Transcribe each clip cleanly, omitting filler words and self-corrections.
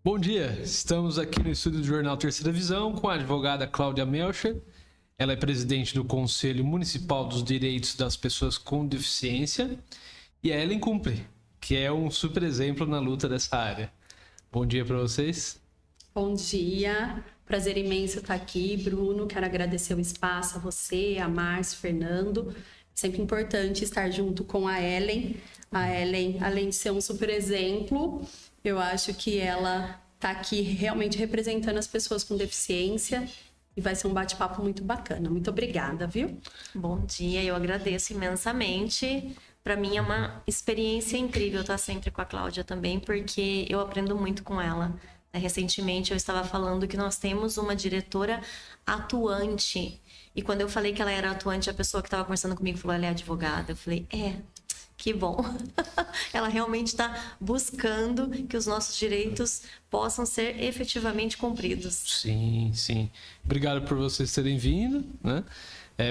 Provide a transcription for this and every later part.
Bom dia, estamos aqui no estúdio do Jornal Terceira Visão com a advogada Cláudia Melcher. Ela é presidente do Conselho Municipal dos Direitos das Pessoas com Deficiência e a Ellen Cumpre, que é um super exemplo na luta dessa área. Bom dia para vocês. Bom dia, prazer imenso estar aqui, Bruno. Quero agradecer o espaço a você, a Márcio, Fernando. Sempre importante estar junto com a Ellen. A Ellen, além de ser um super exemplo, eu acho que ela está aqui realmente representando as pessoas com deficiência e vai ser um bate-papo muito bacana. Muito obrigada, viu? Bom dia, eu agradeço imensamente. Para mim é uma experiência incrível estar sempre com a Cláudia também, porque eu aprendo muito com ela. Recentemente eu estava falando que nós temos uma diretora atuante. E quando eu falei que ela era atuante, a pessoa que estava conversando comigo falou, ela é advogada. Eu falei, que bom. Ela realmente está buscando que os nossos direitos possam ser efetivamente cumpridos. Sim, sim. Obrigado por vocês terem vindo, né?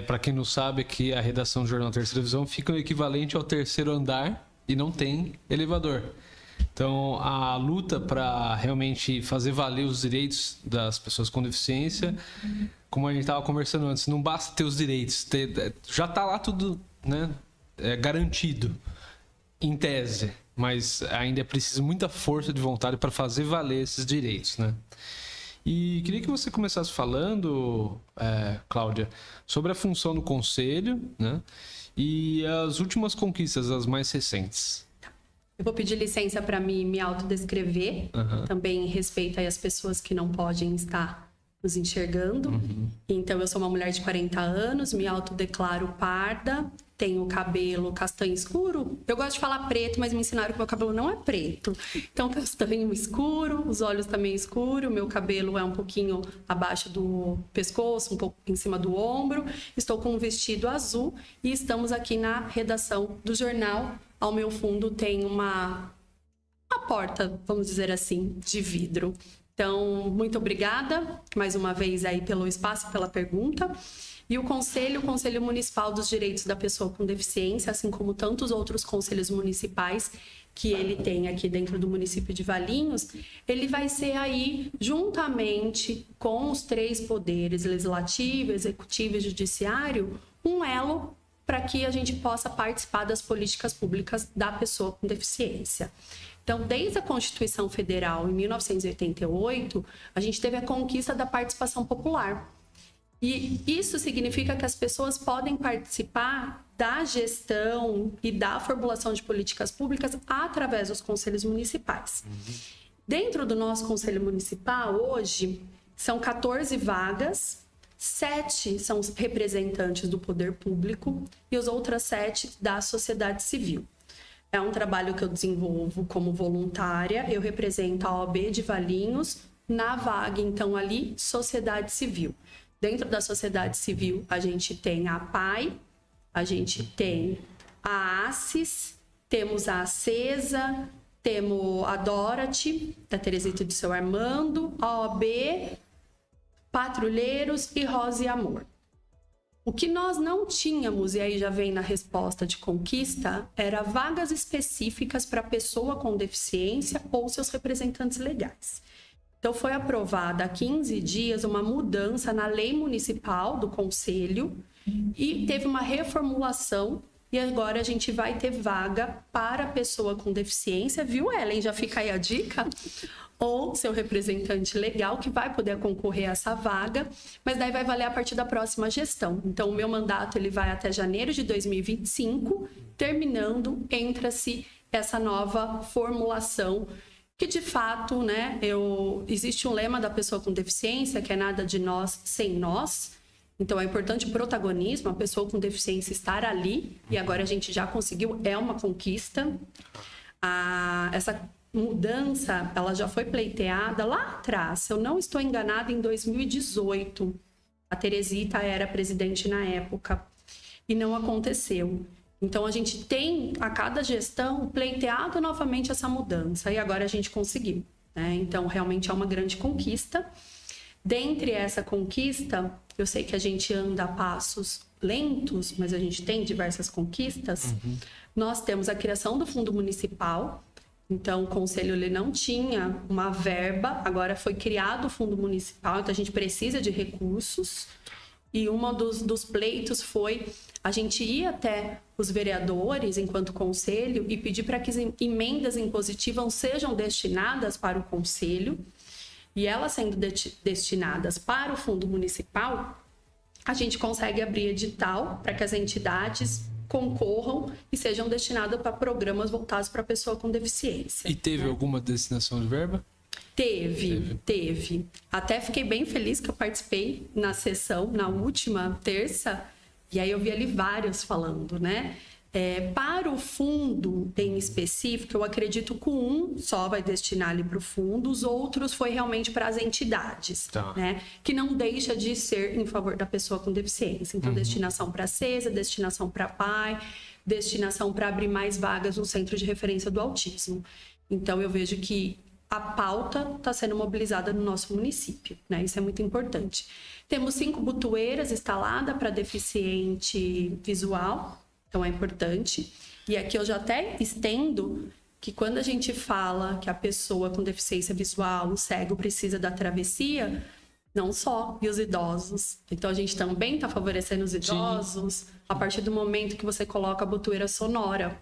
Para quem não sabe, aqui a redação do Jornal Terceira Visão fica o equivalente ao terceiro andar e não tem elevador. Então, a luta para realmente fazer valer os direitos das pessoas com deficiência, como a gente estava conversando antes, não basta ter os direitos, já está lá tudo, né, garantido, em tese, mas ainda é preciso muita força de vontade para fazer valer esses direitos, né? E queria que você começasse falando, Cláudia, sobre a função do Conselho, né, e as últimas conquistas, as mais recentes. Eu vou pedir licença para me autodescrever, também respeito aí as pessoas que não podem estar nos enxergando. Então, eu sou uma mulher de 40 anos, me autodeclaro parda, tenho cabelo castanho escuro. Eu gosto de falar preto, mas me ensinaram que meu cabelo não é preto. Então, castanho escuro, os olhos também escuros, meu cabelo é um pouquinho abaixo do pescoço, um pouco em cima do ombro. Estou com um vestido azul e estamos aqui na redação do jornal. Ao meu fundo tem uma porta, vamos dizer assim, de vidro. Então, muito obrigada mais uma vez aí pelo espaço e pela pergunta. E o Conselho Municipal dos Direitos da Pessoa com Deficiência, assim como tantos outros conselhos municipais que ele tem aqui dentro do município de Valinhos, ele vai ser aí, juntamente com os três poderes, legislativo, executivo e judiciário, um elo para que a gente possa participar das políticas públicas da pessoa com deficiência. Então, desde a Constituição Federal, em 1988, a gente teve a conquista da participação popular. E isso significa que as pessoas podem participar da gestão e da formulação de políticas públicas através dos conselhos municipais. Dentro do nosso conselho municipal, hoje, são 14 vagas, 7 são os representantes do poder público e as outras 7 da sociedade civil. É um trabalho que eu desenvolvo como voluntária, eu represento a OAB de Valinhos, na vaga, então, ali, sociedade civil. Dentro da sociedade civil, a gente tem a APAI, a gente tem a ACES, temos a ACESA, temos a Dorothy, da Teresita e do seu Armando, a OAB, Patrulheiros e Rosa e Amor. O que nós não tínhamos, e aí já vem na resposta de conquista, era vagas específicas para pessoa com deficiência ou seus representantes legais. Então, foi aprovada há 15 dias uma mudança na lei municipal do Conselho e teve uma reformulação e agora a gente vai ter vaga para pessoa com deficiência, viu, Ellen? Já fica aí a dica? Ou seu representante legal que vai poder concorrer a essa vaga, mas daí vai valer a partir da próxima gestão. Então, o meu mandato ele vai até janeiro de 2025, terminando, entra-se essa nova formulação que de fato, né, existe um lema da pessoa com deficiência, que é nada de nós sem nós. Então é importante o protagonismo, a pessoa com deficiência estar ali, e agora a gente já conseguiu, é uma conquista. Essa mudança, ela já foi pleiteada lá atrás, se eu não estou enganada, em 2018. A Teresita era presidente na época, e não aconteceu. Então, a gente tem, a cada gestão, pleiteado novamente essa mudança. E agora a gente conseguiu, né? Então, realmente é uma grande conquista. Dentre essa conquista, eu sei que a gente anda a passos lentos, mas a gente tem diversas conquistas. Nós temos a criação do Fundo Municipal. Então, o conselho ele não tinha uma verba, agora foi criado o fundo municipal, então a gente precisa de recursos. E um dos pleitos foi a gente ir até os vereadores, enquanto conselho, e pedir para que as emendas impositivas sejam destinadas para o conselho. E elas sendo destinadas para o fundo municipal, a gente consegue abrir edital para que as entidades concorram e sejam destinadas para programas voltados para a pessoa com deficiência. E teve alguma destinação de verba? Teve. Até fiquei bem feliz que eu participei na sessão, na última terça, e aí eu vi ali vários falando, né? Para o fundo em específico, eu acredito que um só vai destinar ali para o fundo, os outros foi realmente para as entidades, né? Que não deixa de ser em favor da pessoa com deficiência. Então, destinação para a CESA, destinação para a PAI, destinação para abrir mais vagas no Centro de Referência do Autismo. Então, eu vejo que a pauta está sendo mobilizada no nosso município, né? Isso é muito importante. Temos 5 butoeiras instaladas para deficiente visual, então é importante. E aqui eu já até estendo que quando a gente fala que a pessoa com deficiência visual, o cego, precisa da travessia, não só, e os idosos. Então a gente também está favorecendo os idosos a partir do momento que você coloca a butoeira sonora.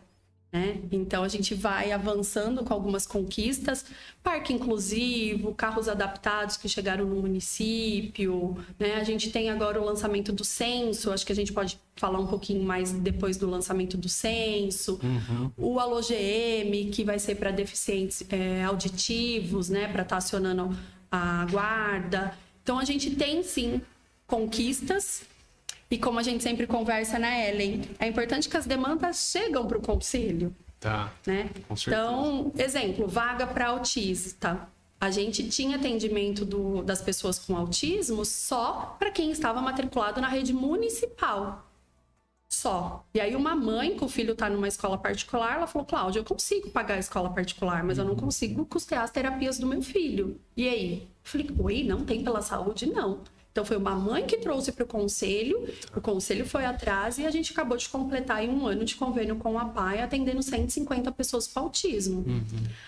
Né? Então a gente vai avançando com algumas conquistas, parque inclusivo, carros adaptados que chegaram no município, né? A gente tem agora o lançamento do censo, acho que a gente pode falar um pouquinho mais depois do lançamento do censo, o AloGM, que vai ser para deficientes auditivos, né? Para estar acionando a guarda. Então a gente tem sim conquistas. E como a gente sempre conversa, né, Ellen? É importante que as demandas chegam para o conselho. Tá, né? Com certeza. Então, exemplo, vaga para autista. A gente tinha atendimento das pessoas com autismo só para quem estava matriculado na rede municipal. Só. E aí uma mãe que o filho está numa escola particular, ela falou, Cláudia, eu consigo pagar a escola particular, mas eu não consigo custear as terapias do meu filho. E aí? Eu falei, oi, não tem pela saúde? Não. Então, foi uma mãe que trouxe para o conselho foi atrás e a gente acabou de completar aí 1 ano de convênio com a PAI, atendendo 150 pessoas com autismo.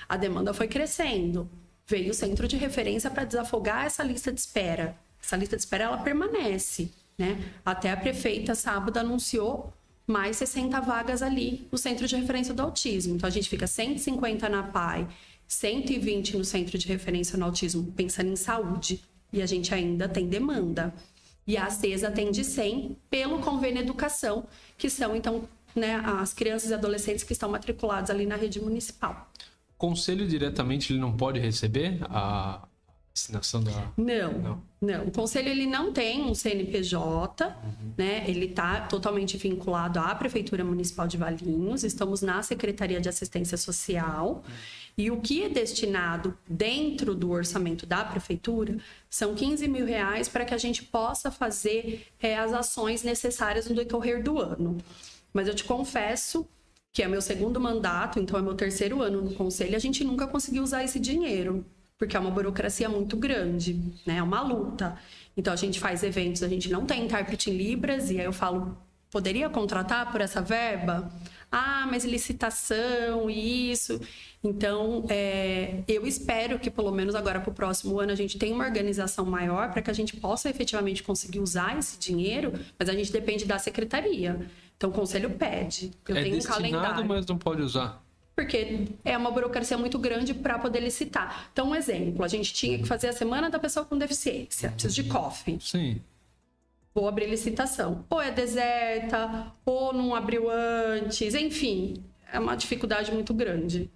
A demanda foi crescendo. Veio o centro de referência para desafogar essa lista de espera. Essa lista de espera, ela permanece, né? Até a prefeita, sábado, anunciou mais 60 vagas ali no centro de referência do autismo. Então, a gente fica 150 na PAI, 120 no centro de referência no autismo, pensando em saúde. E a gente ainda tem demanda. E a CESA atende 100 pelo convênio educação, que são, então, né, as crianças e adolescentes que estão matriculados ali na rede municipal. O conselho diretamente ele não pode receber a destinação da... Não. O conselho ele não tem um CNPJ, né? Ele está totalmente vinculado à Prefeitura Municipal de Valinhos. Estamos na Secretaria de Assistência Social. E o que é destinado dentro do orçamento da Prefeitura são R$15 mil para que a gente possa fazer as ações necessárias no decorrer do ano. Mas eu te confesso que é meu 2º mandato, então é meu 3º ano no conselho, e a gente nunca conseguiu usar esse dinheiro, porque é uma burocracia muito grande, né? É uma luta. Então a gente faz eventos, a gente não tem intérprete em Libras, e aí eu falo, poderia contratar por essa verba? Ah, mas licitação, isso. Então, eu espero que pelo menos agora para o próximo ano a gente tenha uma organização maior para que a gente possa efetivamente conseguir usar esse dinheiro, mas a gente depende da secretaria. Então, o conselho pede. Eu tenho um calendário. Mas não pode usar. Porque é uma burocracia muito grande para poder licitar. Então, um exemplo, a gente tinha que fazer a Semana da Pessoa com Deficiência. Preciso de cofre. Sim. Vou abrir licitação. Ou é deserta, ou não abriu antes, enfim. É uma dificuldade muito grande.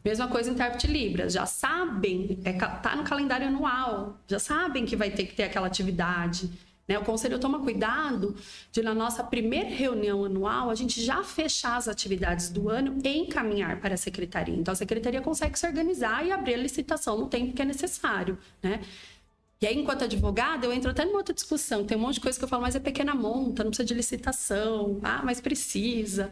Mesma coisa em intérprete Libras. Já sabem, tá no calendário anual. Já sabem que vai ter que ter aquela atividade. Né? O conselho toma cuidado de, na nossa primeira reunião anual, a gente já fechar as atividades do ano e encaminhar para a secretaria. Então, a secretaria consegue se organizar e abrir a licitação no tempo que é necessário, né? E aí, enquanto advogada, eu entro até numa outra discussão. Tem um monte de coisa que eu falo, mas é pequena monta, não precisa de licitação. Ah, mas precisa.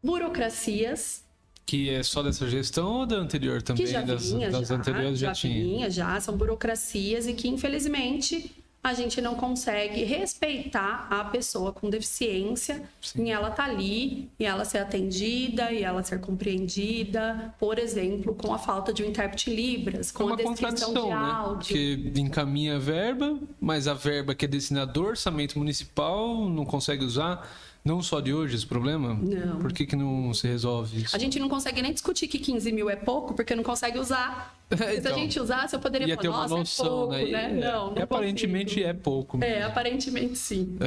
Burocracias. Que é só dessa gestão ou da anterior também? Que já vinha, das anteriores já tinha? São burocracias e que, infelizmente, a gente não consegue respeitar a pessoa com deficiência em ela estar ali e ela ser atendida e ela ser compreendida, por exemplo, com a falta de um intérprete em Libras, com a descrição de áudio. Porque encaminha a verba, mas a verba que é destinada do orçamento municipal não consegue usar. Não só de hoje esse problema? Não. Por que não se resolve isso? A gente não consegue nem discutir que 15 mil é pouco, porque não consegue usar. Então, se a gente usasse, eu poderia falar, nossa, noção, é pouco, né? Não aparentemente consigo. É pouco mesmo. Aparentemente sim.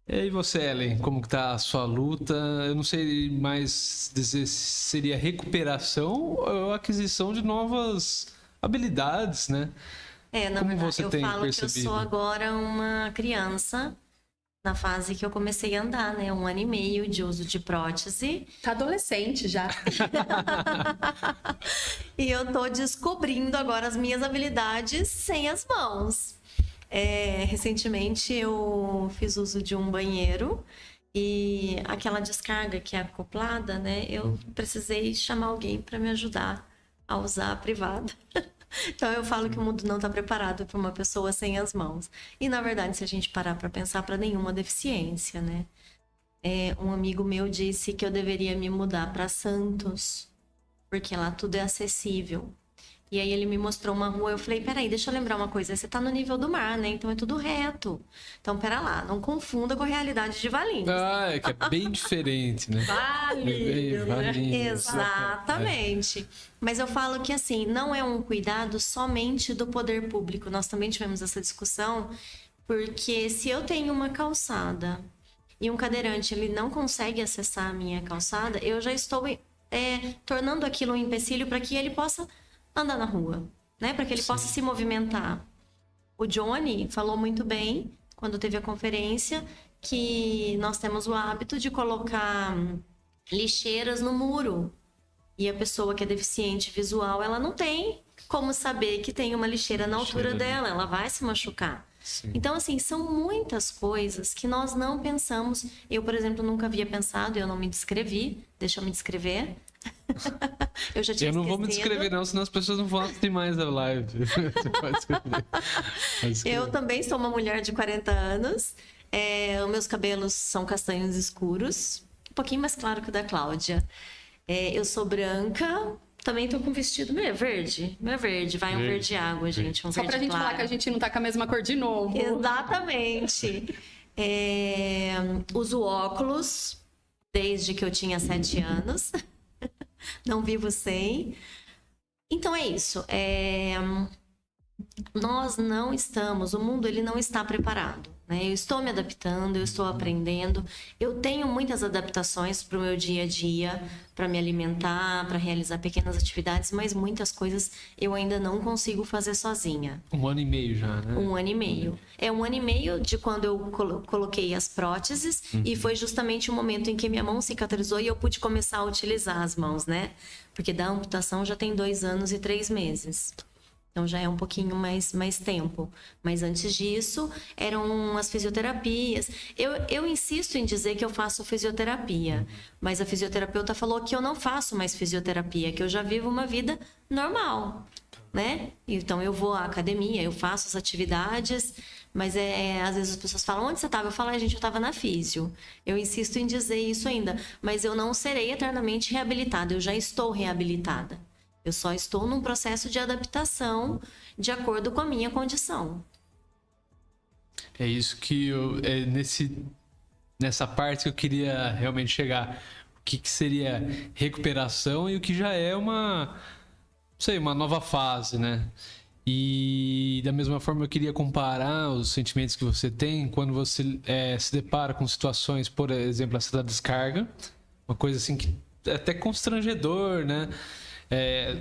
E aí você, Ellen, como que tá a sua luta? Eu não sei mais dizer se seria recuperação ou aquisição de novas habilidades, né? Na como verdade, você eu tem falo percebido? que eu sou agora uma criança na fase que eu comecei a andar, né? 1 ano e meio de uso de prótese. Tá adolescente já. E eu tô descobrindo agora as minhas habilidades sem as mãos. Recentemente eu fiz uso de um banheiro e aquela descarga que é acoplada, né? Eu precisei chamar alguém para me ajudar a usar a privada. Então eu falo que o mundo não está preparado para uma pessoa sem as mãos. E na verdade, se a gente parar para pensar, para nenhuma deficiência, né? Um amigo meu disse que eu deveria me mudar para Santos, porque lá tudo é acessível. E aí ele me mostrou uma rua, eu falei, peraí, deixa eu lembrar uma coisa, você tá no nível do mar, né? Então é tudo reto. Então, pera lá, não confunda com a realidade de Valinhos. É que é bem diferente, né? Valinhos, Exatamente. Mas eu falo que, assim, não é um cuidado somente do poder público. Nós também tivemos essa discussão, porque se eu tenho uma calçada e um cadeirante, ele não consegue acessar a minha calçada, eu já estou tornando aquilo um empecilho para que ele possa andar na rua, né? Para que ele possa se movimentar. O Johnny falou muito bem, quando teve a conferência, que nós temos o hábito de colocar lixeiras no muro. E a pessoa que é deficiente visual, ela não tem como saber que tem uma lixeira na altura dela, ela vai se machucar. Sim. Então, assim, são muitas coisas que nós não pensamos. Eu, por exemplo, nunca havia pensado, eu não me descrevi, deixa eu me descrever. Eu não vou me descrever não, senão as pessoas não vão assistir mais a live. Você pode escrever. Eu também sou uma mulher de 40 anos. Os meus cabelos são castanhos escuros, um pouquinho mais claro que o da Cláudia. Eu sou branca, também tô com vestido verde. Não é verde, vai um verde água, gente. Um Só verde pra gente claro. falar que a gente não tá com a mesma cor de novo. Exatamente. Uso óculos desde que eu tinha 7 anos. Não vivo sem. Então é isso. Nós não estamos, o mundo ele não está preparado, né? Eu estou me adaptando, eu estou aprendendo. Eu tenho muitas adaptações para o meu dia a dia, para me alimentar, para realizar pequenas atividades, mas muitas coisas eu ainda não consigo fazer sozinha. 1 ano e meio já, né? 1 ano e meio. 1 ano e meio de quando eu coloquei as próteses e foi justamente o momento em que minha mão cicatrizou e eu pude começar a utilizar as mãos, né? Porque da amputação já tem 2 anos e 3 meses. Então já é um pouquinho mais tempo. Mas antes disso, eram as fisioterapias. Eu insisto em dizer que eu faço fisioterapia. Mas a fisioterapeuta falou que eu não faço mais fisioterapia, que eu já vivo uma vida normal, né? Então eu vou à academia, eu faço as atividades, mas às vezes as pessoas falam, onde você estava? Eu falo, gente, eu estava na físio. Eu insisto em dizer isso ainda, mas eu não serei eternamente reabilitada, eu já estou reabilitada. Eu só estou num processo de adaptação de acordo com a minha condição. É isso que nessa parte que eu queria realmente chegar. O que seria recuperação e o que já é uma nova fase, né? E da mesma forma eu queria comparar os sentimentos que você tem quando você se depara com situações, por exemplo, essa da descarga. Uma coisa assim que é até constrangedor, né?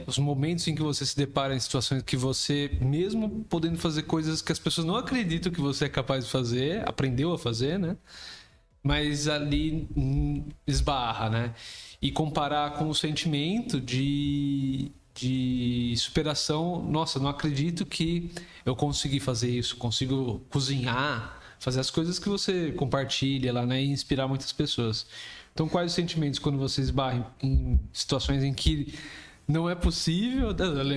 Os momentos em que você se depara em situações que você, mesmo podendo fazer coisas que as pessoas não acreditam que você é capaz de fazer, aprendeu a fazer, né? Mas ali esbarra, né? E comparar com o sentimento de superação. Nossa, não acredito que eu consegui fazer isso, consigo cozinhar, fazer as coisas que você compartilha lá, né? E inspirar muitas pessoas. Então, quais os sentimentos quando você esbarra em situações em que não é possível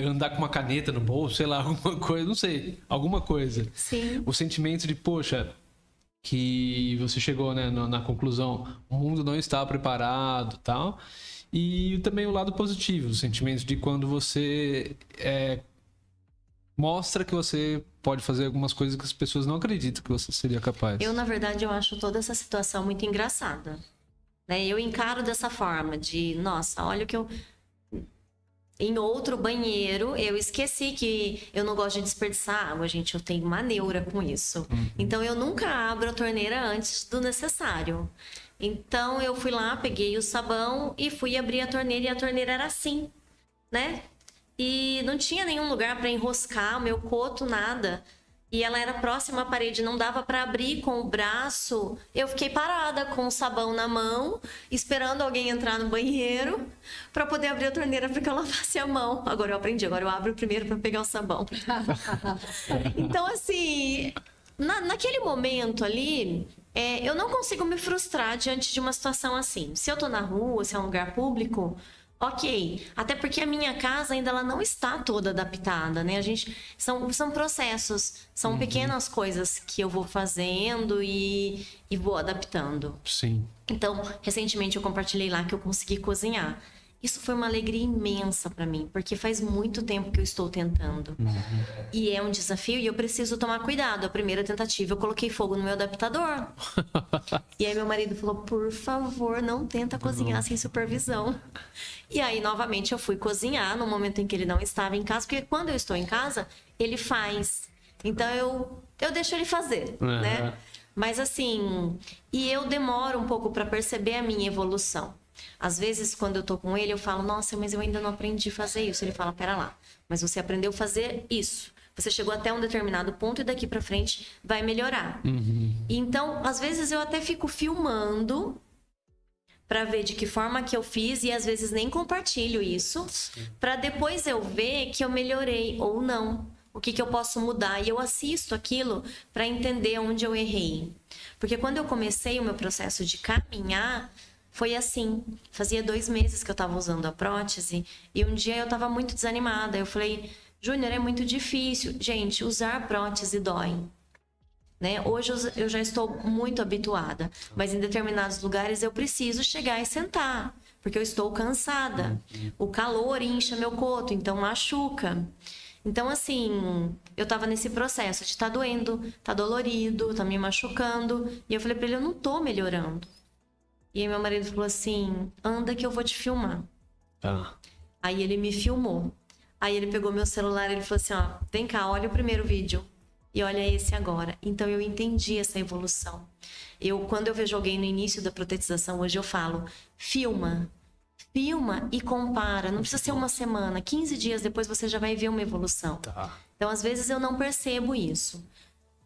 andar com uma caneta no bolso, sei lá, alguma coisa, não sei, alguma coisa. Sim. O sentimento de, poxa, que você chegou, né, na conclusão, o mundo não está preparado, tal. E também o lado positivo, o sentimento de quando você mostra que você pode fazer algumas coisas que as pessoas não acreditam que você seria capaz. Na verdade, eu acho toda essa situação muito engraçada. Né? Eu encaro dessa forma de, nossa, olha o que eu... Em outro banheiro, eu esqueci que eu não gosto de desperdiçar água, gente. Eu tenho uma neura com isso. Então, eu nunca abro a torneira antes do necessário. Então, eu fui lá, peguei o sabão e fui abrir a torneira. E a torneira era assim, né? E não tinha nenhum lugar para enroscar o meu coto, nada. E ela era próxima à parede, não dava para abrir com o braço. Eu fiquei parada com o sabão na mão, esperando alguém entrar no banheiro para poder abrir a torneira para que eu lavasse a mão. Agora eu aprendi, agora eu abro primeiro para pegar o sabão. Então, assim, naquele momento ali, eu não consigo me frustrar diante de uma situação assim. Se eu tô na rua, se é um lugar público... Ok, até porque a minha casa ainda ela não está toda adaptada, né? São processos, são pequenas coisas que eu vou fazendo e vou adaptando. Sim. Então, recentemente eu compartilhei lá que eu consegui cozinhar. Isso foi uma alegria imensa para mim, porque faz muito tempo que eu estou tentando. E é um desafio e eu preciso tomar cuidado. A primeira tentativa eu coloquei fogo no meu adaptador. E aí meu marido falou, por favor, não tenta cozinhar sem supervisão. E aí, novamente, eu fui cozinhar no momento em que ele não estava em casa, porque quando eu estou em casa, ele faz. Então, eu deixo ele fazer, né? Mas assim, e eu demoro um pouco para perceber a minha evolução. Às vezes, quando eu tô com ele, eu falo, nossa, mas eu ainda não aprendi a fazer isso. Ele fala, pera lá, mas você aprendeu a fazer isso. Você chegou até um determinado ponto e daqui para frente vai melhorar. Então, às vezes, eu até fico filmando para ver de que forma que eu fiz e às vezes nem compartilho isso, para depois eu ver que eu melhorei ou não. O que eu posso mudar? E eu assisto aquilo para entender onde eu errei. Porque quando eu comecei o meu processo de caminhar, foi assim. Fazia 2 meses que eu estava usando a prótese e um dia eu estava muito desanimada. Eu falei, Júnior, é muito difícil. Gente, usar prótese dói. Né? Hoje eu já estou muito habituada, mas em determinados lugares eu preciso chegar e sentar, porque eu estou cansada. O calor incha meu coto, então machuca. Então, assim, eu tava nesse processo de tá doendo, tá dolorido, tá me machucando. E eu falei pra ele, eu não tô melhorando. E aí meu marido falou assim, anda que eu vou te filmar. Aí ele me filmou. Aí ele pegou meu celular e ele falou assim, ó, vem cá, olha o primeiro vídeo. E olha esse agora. Então, eu entendi essa evolução. Quando eu vejo alguém no início da protetização, hoje eu falo, filma e compara. Não precisa ser uma semana. 15 dias depois você já vai ver uma evolução. Então, às vezes, eu não percebo isso.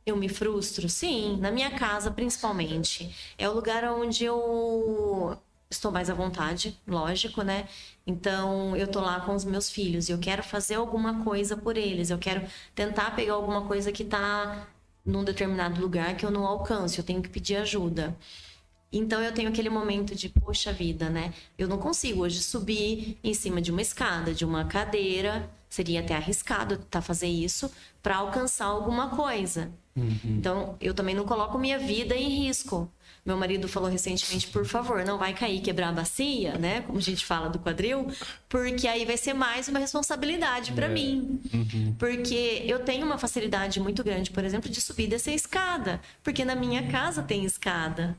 Eu me frustro? Sim, na minha casa, principalmente. É o lugar onde eu estou mais à vontade, lógico, né? Então, eu tô lá com os meus filhos e eu quero fazer alguma coisa por eles. Eu quero tentar pegar alguma coisa que tá num determinado lugar que eu não alcanço. Eu tenho que pedir ajuda. Então, eu tenho aquele momento de, poxa vida, né? Eu não consigo hoje subir em cima de uma escada, de uma cadeira. Seria até arriscado fazer isso para alcançar alguma coisa. Então, eu também não coloco minha vida em risco. Meu marido falou recentemente, por favor, não vai cair, quebrar a bacia, né? Como a gente fala do quadril, porque aí vai ser mais uma responsabilidade para mim. Porque eu tenho uma facilidade muito grande, por exemplo, de subir e descer escada. Porque na minha casa tem escada.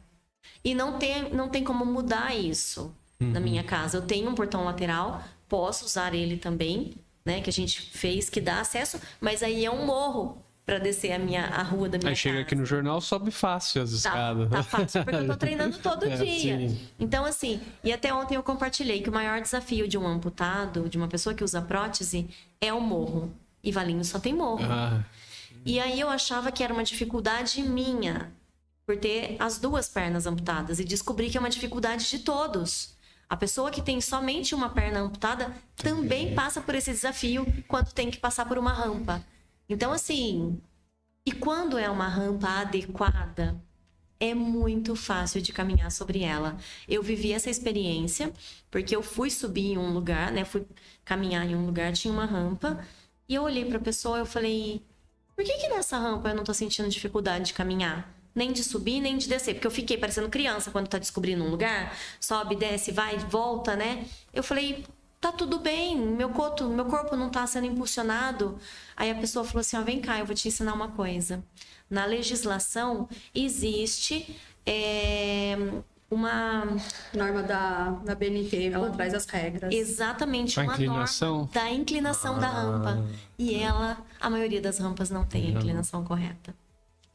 E não tem como mudar isso na minha casa. Eu tenho um portão lateral, posso usar ele também, né? Que a gente fez, que dá acesso, mas aí é um morro para descer a rua da minha casa. Aí chega aqui no jornal, sobe fácil as escadas. Tá fácil, porque eu tô treinando todo dia. Sim. Então, assim, e até ontem eu compartilhei que o maior desafio de um amputado, de uma pessoa que usa prótese, é o morro. E Valinhos só tem morro. E aí eu achava que era uma dificuldade minha, por ter as 2 pernas amputadas. E descobri que é uma dificuldade de todos. A pessoa que tem somente uma perna amputada também passa por esse desafio quando tem que passar por uma rampa. Então, assim, e quando é uma rampa adequada, é muito fácil de caminhar sobre ela. Eu vivi essa experiência, porque eu fui subir em um lugar, né? Fui caminhar em um lugar, tinha uma rampa, e eu olhei pra pessoa e eu falei, por que nessa rampa eu não tô sentindo dificuldade de caminhar? Nem de subir, nem de descer. Porque eu fiquei parecendo criança quando tá descobrindo um lugar. Sobe, desce, vai, volta, né? Eu falei, tá tudo bem, meu corpo não tá sendo impulsionado. Aí a pessoa falou assim, ó, vem cá, eu vou te ensinar uma coisa. Na legislação, existe uma... Norma da BNT, ela traz as regras. Exatamente, A uma inclinação? norma da inclinação da rampa. E a maioria das rampas não tem a inclinação correta.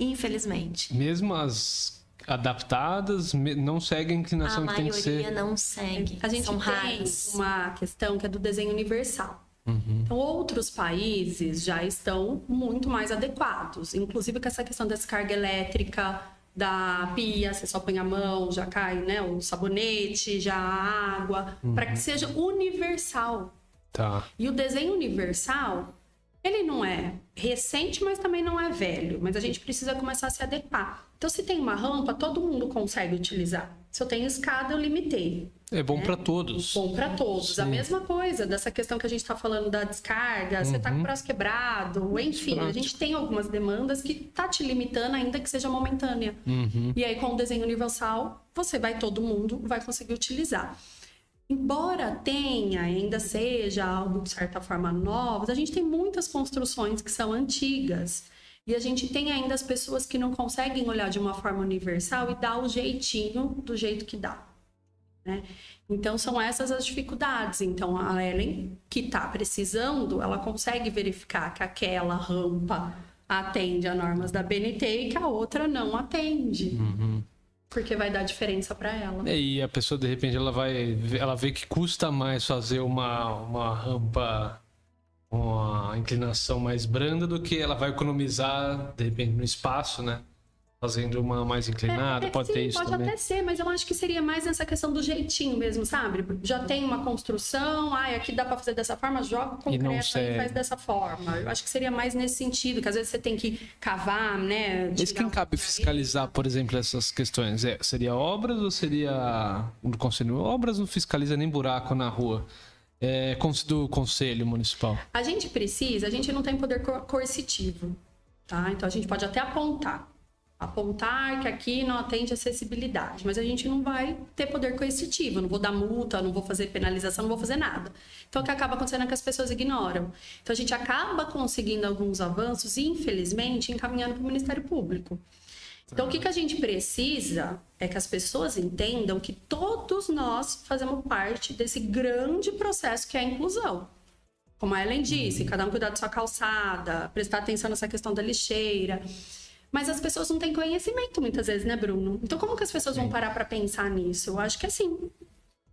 Infelizmente. Mesmo as adaptadas, não seguem a inclinação que tem que ser. A maioria não segue. A gente São tem raras. uma questão que é do desenho universal. Então, outros países já estão muito mais adequados. Inclusive com essa questão da descarga elétrica, da pia, você só põe a mão, já cai, né, o sabonete, já a água, para que seja universal. Tá. E o desenho universal, ele não é recente, mas também não é velho. Mas a gente precisa começar a se adequar. Então, se tem uma rampa, todo mundo consegue utilizar. Se eu tenho escada, eu limitei. É bom para todos. Bom para todos. Sim. A mesma coisa dessa questão que a gente está falando da descarga, você tá com o braço quebrado, enfim, a gente tem algumas demandas que tá te limitando, ainda que seja momentânea. E aí, com o desenho universal, todo mundo vai conseguir utilizar. Embora tenha, ainda seja algo de certa forma novo, a gente tem muitas construções que são antigas. E a gente tem ainda as pessoas que não conseguem olhar de uma forma universal e dar o jeitinho do jeito que dá. Né? Então, são essas as dificuldades. Então, a Ellen, que está precisando, ela consegue verificar que aquela rampa atende a normas da BNT e que a outra não atende. Porque vai dar diferença para ela. E a pessoa, de repente, ela vê que custa mais fazer uma rampa, uma inclinação mais branda do que ela vai economizar, de repente, no espaço, né? Fazendo uma mais inclinada, pode ter isso pode também. Pode até ser, mas eu acho que seria mais essa questão do jeitinho mesmo, sabe? Já tem uma construção, aqui dá para fazer dessa forma, joga o concreto e faz dessa forma. Eu acho que seria mais nesse sentido, que às vezes você tem que cavar, né? Mas quem cabe fiscalizar, por exemplo, essas questões? Seria obras ou seria do conselho? Obras não fiscaliza nem buraco na rua. Do conselho municipal. A gente não tem poder coercitivo, tá? Então a gente pode até apontar que aqui não atende acessibilidade, mas a gente não vai ter poder coercitivo, não vou dar multa, não vou fazer penalização, não vou fazer nada. Então o que acaba acontecendo é que as pessoas ignoram. Então a gente acaba conseguindo alguns avanços, infelizmente, encaminhando para o Ministério Público. Então o que a gente precisa é que as pessoas entendam que todos nós fazemos parte desse grande processo que é a inclusão. Como a Ellen disse, cada um cuidar da sua calçada, prestar atenção nessa questão da lixeira. Mas as pessoas não têm conhecimento muitas vezes, né, Bruno? Então, como que as pessoas vão parar para pensar nisso? Eu acho que assim,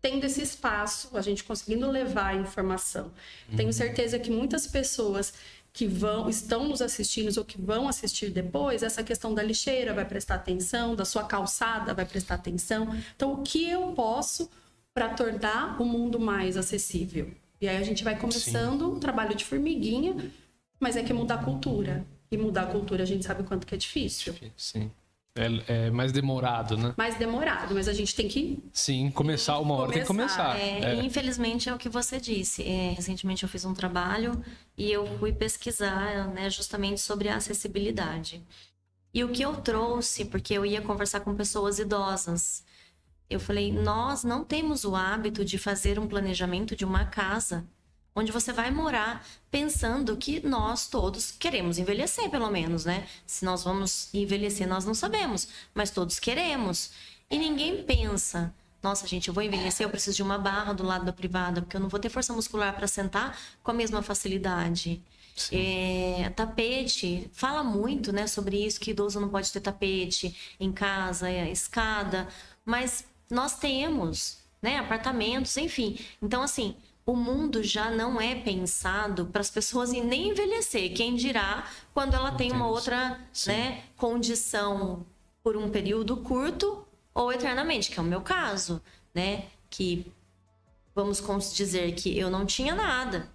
tendo esse espaço, a gente conseguindo levar a informação. Tenho certeza que muitas pessoas que estão nos assistindo ou que vão assistir depois, essa questão da lixeira vai prestar atenção, da sua calçada vai prestar atenção. Então, o que eu posso para tornar o mundo mais acessível? E aí a gente vai começando um trabalho de formiguinha, mas é que mudar a cultura. E mudar a cultura a gente sabe o quanto que é difícil. Sim. É mais demorado, né? Mais demorado, mas a gente tem que... Sim, começar uma hora tem que começar. Infelizmente é o que você disse. Recentemente eu fiz um trabalho e eu fui pesquisar, né, justamente sobre a acessibilidade. E o que eu trouxe, porque eu ia conversar com pessoas idosas, eu falei, nós não temos o hábito de fazer um planejamento de uma casa onde você vai morar pensando que nós todos queremos envelhecer, pelo menos, né? Se nós vamos envelhecer, nós não sabemos, mas todos queremos. E ninguém pensa, nossa, gente, eu vou envelhecer, eu preciso de uma barra do lado da privada, porque eu não vou ter força muscular para sentar com a mesma facilidade. Tapete, fala muito, né, sobre isso, que idoso não pode ter tapete em casa, escada, mas nós temos, né, apartamentos, enfim. Então, assim, o mundo já não é pensado para as pessoas em nem envelhecer. Quem dirá quando ela tem uma outra, né, condição por um período curto ou eternamente, que é o meu caso, né? Que vamos dizer que eu não tinha nada.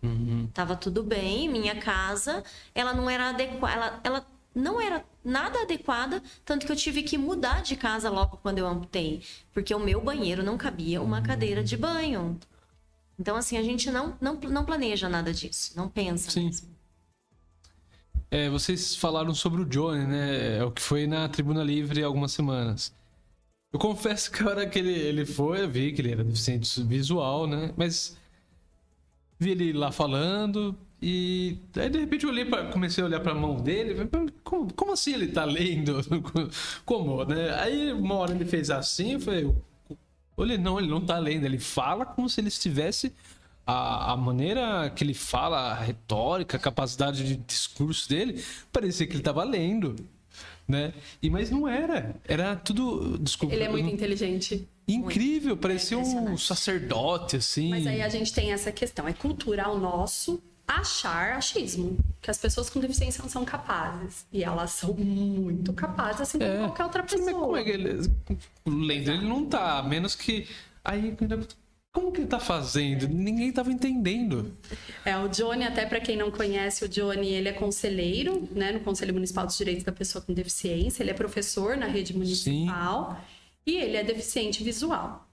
Tava tudo bem, minha casa, ela não era adequada, ela não era nada adequada, tanto que eu tive que mudar de casa logo quando eu amputei, porque o meu banheiro não cabia uma cadeira de banho. Então, assim, a gente não planeja nada disso, não pensa. Sim. Mesmo. Vocês falaram sobre o Johnny, né? É o que foi na Tribuna Livre há algumas semanas. Eu confesso que a hora que ele foi, eu vi que ele era deficiente visual, né? Mas vi ele lá falando e aí de repente eu comecei a olhar pra mão dele. Como assim ele tá lendo? Como, né? Aí uma hora ele fez assim, eu falei... Não, ele não tá lendo, ele fala como se ele estivesse... A maneira que ele fala, a retórica, a capacidade de discurso dele, parecia que ele tava lendo, né? Mas não era. Era tudo... Desculpa. Ele é muito inteligente. Incrível, parecia um sacerdote, assim. Mas aí a gente tem essa questão. É cultural nosso achar achismo. Que as pessoas com deficiência não são capazes. E elas são muito capazes, assim como qualquer outra pessoa. Mas como é que ele... Lendo, ele não tá. A menos que... Aí... Como que ele tá fazendo? Ninguém tava entendendo. O Johnny, até para quem não conhece, o Johnny, ele é conselheiro, né, no Conselho Municipal dos Direitos da Pessoa com Deficiência. Ele é professor na rede municipal. Sim. E ele é deficiente visual.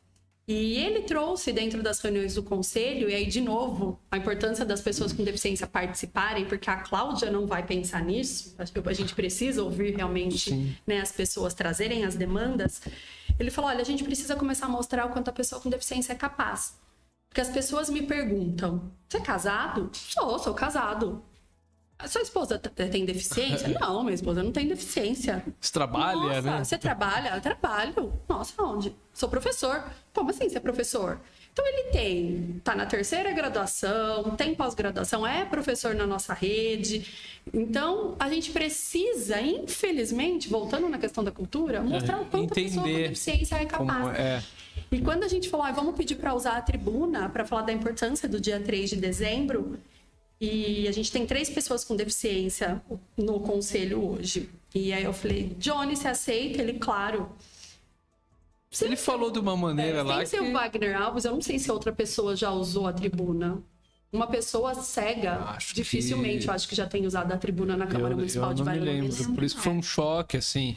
E ele trouxe dentro das reuniões do conselho, e aí, de novo, a importância das pessoas com deficiência participarem, porque a Cláudia não vai pensar nisso. Acho que a gente precisa ouvir realmente, né, as pessoas trazerem as demandas. Ele falou, olha, a gente precisa começar a mostrar o quanto a pessoa com deficiência é capaz. Porque as pessoas me perguntam, você é casado? Sou casado. A sua esposa tem deficiência? Não, minha esposa não tem deficiência. Você trabalha, Nossa, né? Você trabalha? Eu trabalho. Nossa, onde? Sou professor. Como assim você é professor? Então ele tá na terceira graduação, tem pós-graduação, é professor na nossa rede. Então a gente precisa, infelizmente, voltando na questão da cultura, mostrar o quanto a pessoa com deficiência é capaz. E quando a gente falou, vamos pedir para usar a tribuna para falar da importância do dia 3 de dezembro, e a gente tem 3 pessoas com deficiência no conselho hoje. E aí eu falei, Johnny, você aceita? Ele, claro. Ele falou de uma maneira lá que... Sem ser o Wagner Alves, eu não sei se outra pessoa já usou a tribuna. Uma pessoa cega, dificilmente, eu acho que já tem usado a tribuna na Câmara Municipal de Valinhos. Eu não me lembro, por isso que foi um choque, assim.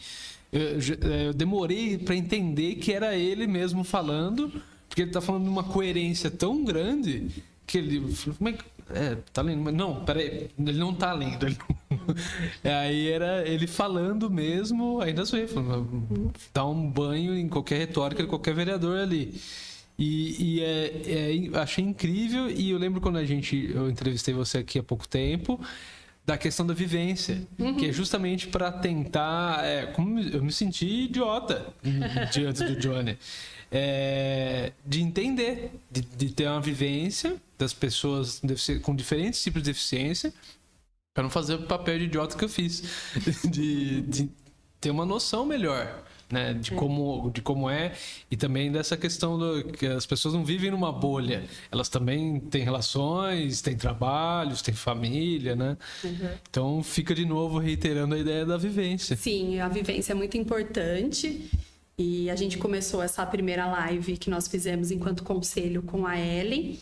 Eu demorei para entender que era ele mesmo falando, porque ele tá falando de uma coerência tão grande que ele falou, tá lendo? Mas não, peraí, ele não tá lendo. Aí era ele falando mesmo, ainda sou falando, dá um banho em qualquer retórica de qualquer vereador ali. Achei incrível, e eu lembro quando eu entrevistei você aqui há pouco tempo, da questão da vivência, que é justamente para tentar... como eu me senti idiota diante do Johnny. De entender, de ter uma vivência das pessoas com diferentes tipos de deficiência, para não fazer o papel de idiota que eu fiz, de ter uma noção melhor, né, de como é, e também dessa questão que as pessoas não vivem numa bolha, elas também têm relações, têm trabalhos, têm família, né? Então fica de novo reiterando a ideia da vivência. Sim, a vivência é muito importante. E a gente começou essa primeira live que nós fizemos enquanto conselho com a Ellen.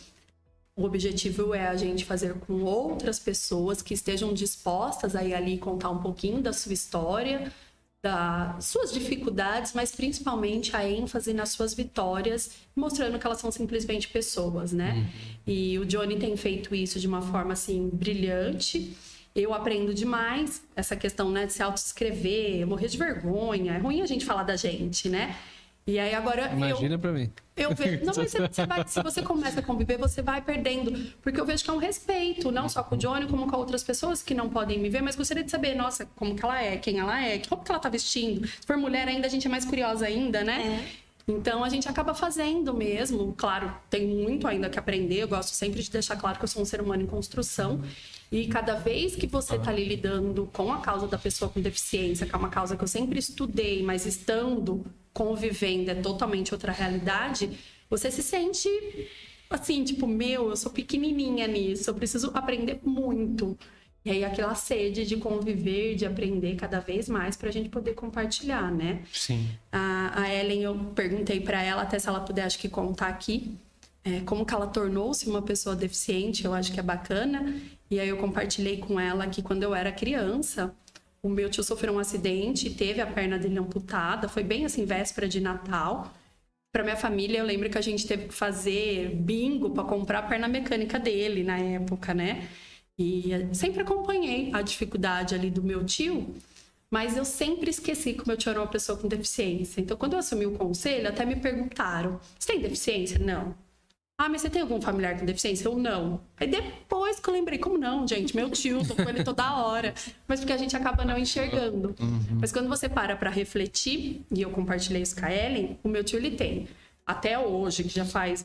O objetivo é a gente fazer com outras pessoas que estejam dispostas a ir ali contar um pouquinho da sua história, das suas dificuldades, mas principalmente a ênfase nas suas vitórias, mostrando que elas são simplesmente pessoas, né? E o Johnny tem feito isso de uma forma, assim, brilhante. Eu aprendo demais essa questão, né, de se autoescrever, morrer de vergonha. É ruim a gente falar da gente, né? E aí agora... Imagina pra mim. Eu vejo... Não, mas se você começa a conviver, você vai perdendo. Porque eu vejo que é um respeito, não só com o Johnny, como com outras pessoas que não podem me ver, mas gostaria de saber, nossa, como que ela é, quem ela é, que roupa que ela tá vestindo. Se for mulher ainda, a gente é mais curiosa ainda, né? Então, a gente acaba fazendo mesmo. Claro, tem muito ainda que aprender. Eu gosto sempre de deixar claro que eu sou um ser humano em construção. E cada vez que você está ali lidando com a causa da pessoa com deficiência, que é uma causa que eu sempre estudei, mas estando, convivendo, é totalmente outra realidade, você se sente assim, tipo, eu sou pequenininha nisso, eu preciso aprender muito. E aí aquela sede de conviver, de aprender cada vez mais pra gente poder compartilhar, né? Sim. A Ellen, eu perguntei pra ela, até se ela puder, acho que contar aqui, como que ela tornou-se uma pessoa deficiente, eu acho que é bacana. E aí eu compartilhei com ela que quando eu era criança, O meu tio sofreu um acidente, teve a perna dele amputada, foi bem assim, véspera de Natal. Para minha família, eu lembro que a gente teve que fazer bingo para comprar a perna mecânica dele na época, né? E sempre acompanhei a dificuldade ali do meu tio, mas eu sempre esqueci que o meu tio era uma pessoa com deficiência. Então, quando eu assumi o conselho, até me perguntaram: você tem deficiência? Não. Ah, mas você tem algum familiar com deficiência? Eu não. Aí depois que eu lembrei, como não, gente? Meu tio, tô com ele toda hora. Mas porque a gente acaba não enxergando. Mas quando você para refletir, e eu compartilhei isso com a Ellen, o meu tio, ele tem, até hoje, que já faz,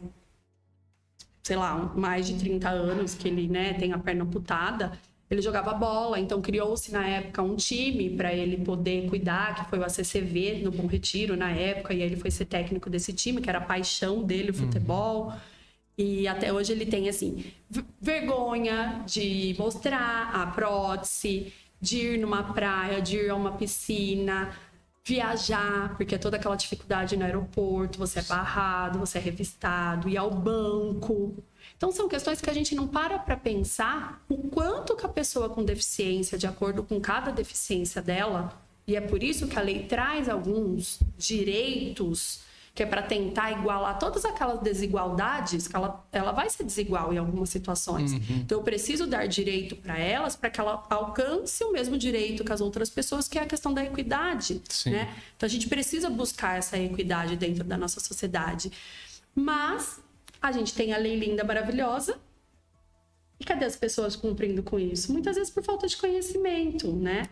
sei lá, mais de 30 anos que ele, né, tem a perna amputada, ele jogava bola. Então criou-se na época um time para ele poder cuidar, que foi o ACCV no Bom Retiro na época, e aí ele foi ser técnico desse time, que era a paixão dele, o futebol. E até hoje ele tem, assim, vergonha de mostrar a prótese, de ir numa praia, de ir a uma piscina, viajar, porque é toda aquela dificuldade no aeroporto, você é barrado, você é revistado, ir ao banco. Então, são questões que a gente não para pensar o quanto que a pessoa com deficiência, de acordo com cada deficiência dela, e é por isso que a lei traz alguns direitos, que é para tentar igualar todas aquelas desigualdades, que ela vai ser desigual em algumas situações. Então, eu preciso dar direito para elas, para que ela alcance o mesmo direito que as outras pessoas, que é a questão da equidade, né? Então, a gente precisa buscar essa equidade dentro da nossa sociedade. Mas a gente tem a lei linda, maravilhosa, e cadê as pessoas cumprindo com isso? Muitas vezes por falta de conhecimento, né?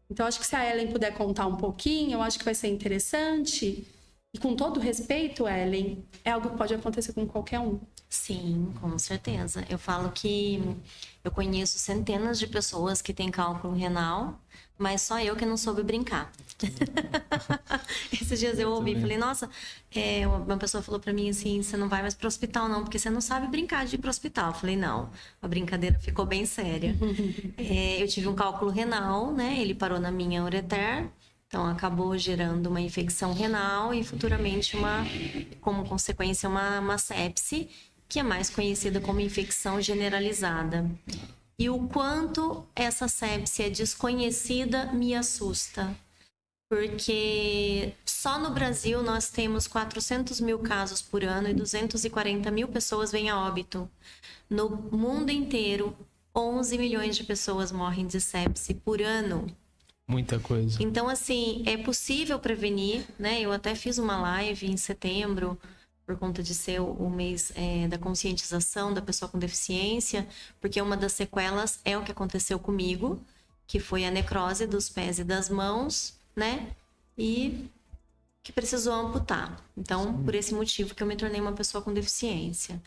Então, acho que se a Ellen puder contar um pouquinho, eu acho que vai ser interessante. E com todo respeito, Ellen, é algo que pode acontecer com qualquer um. Sim, com certeza. Eu falo que eu conheço centenas de pessoas que têm cálculo renal, mas só eu que não soube brincar. Esses dias eu ouvi e falei, nossa, uma pessoa falou pra mim assim, você não vai mais pro hospital não, porque você não sabe brincar de ir pro hospital. Eu falei, não, a brincadeira ficou bem séria. Eu tive um cálculo renal, né? Ele parou na minha ureter. Então, acabou gerando uma infecção renal e futuramente, como consequência, uma sepse, que é mais conhecida como infecção generalizada. E o quanto essa sepse é desconhecida me assusta. Porque só no Brasil nós temos 400 mil casos por ano e 240 mil pessoas vêm a óbito. No mundo inteiro, 11 milhões de pessoas morrem de sepse por ano. Muita coisa. Então, assim, é possível prevenir, né? Eu até fiz uma live em setembro, por conta de ser o mês da conscientização da pessoa com deficiência, porque uma das sequelas é o que aconteceu comigo, que foi a necrose dos pés e das mãos, né? E que precisou amputar. Então, por esse motivo que eu me tornei uma pessoa com deficiência.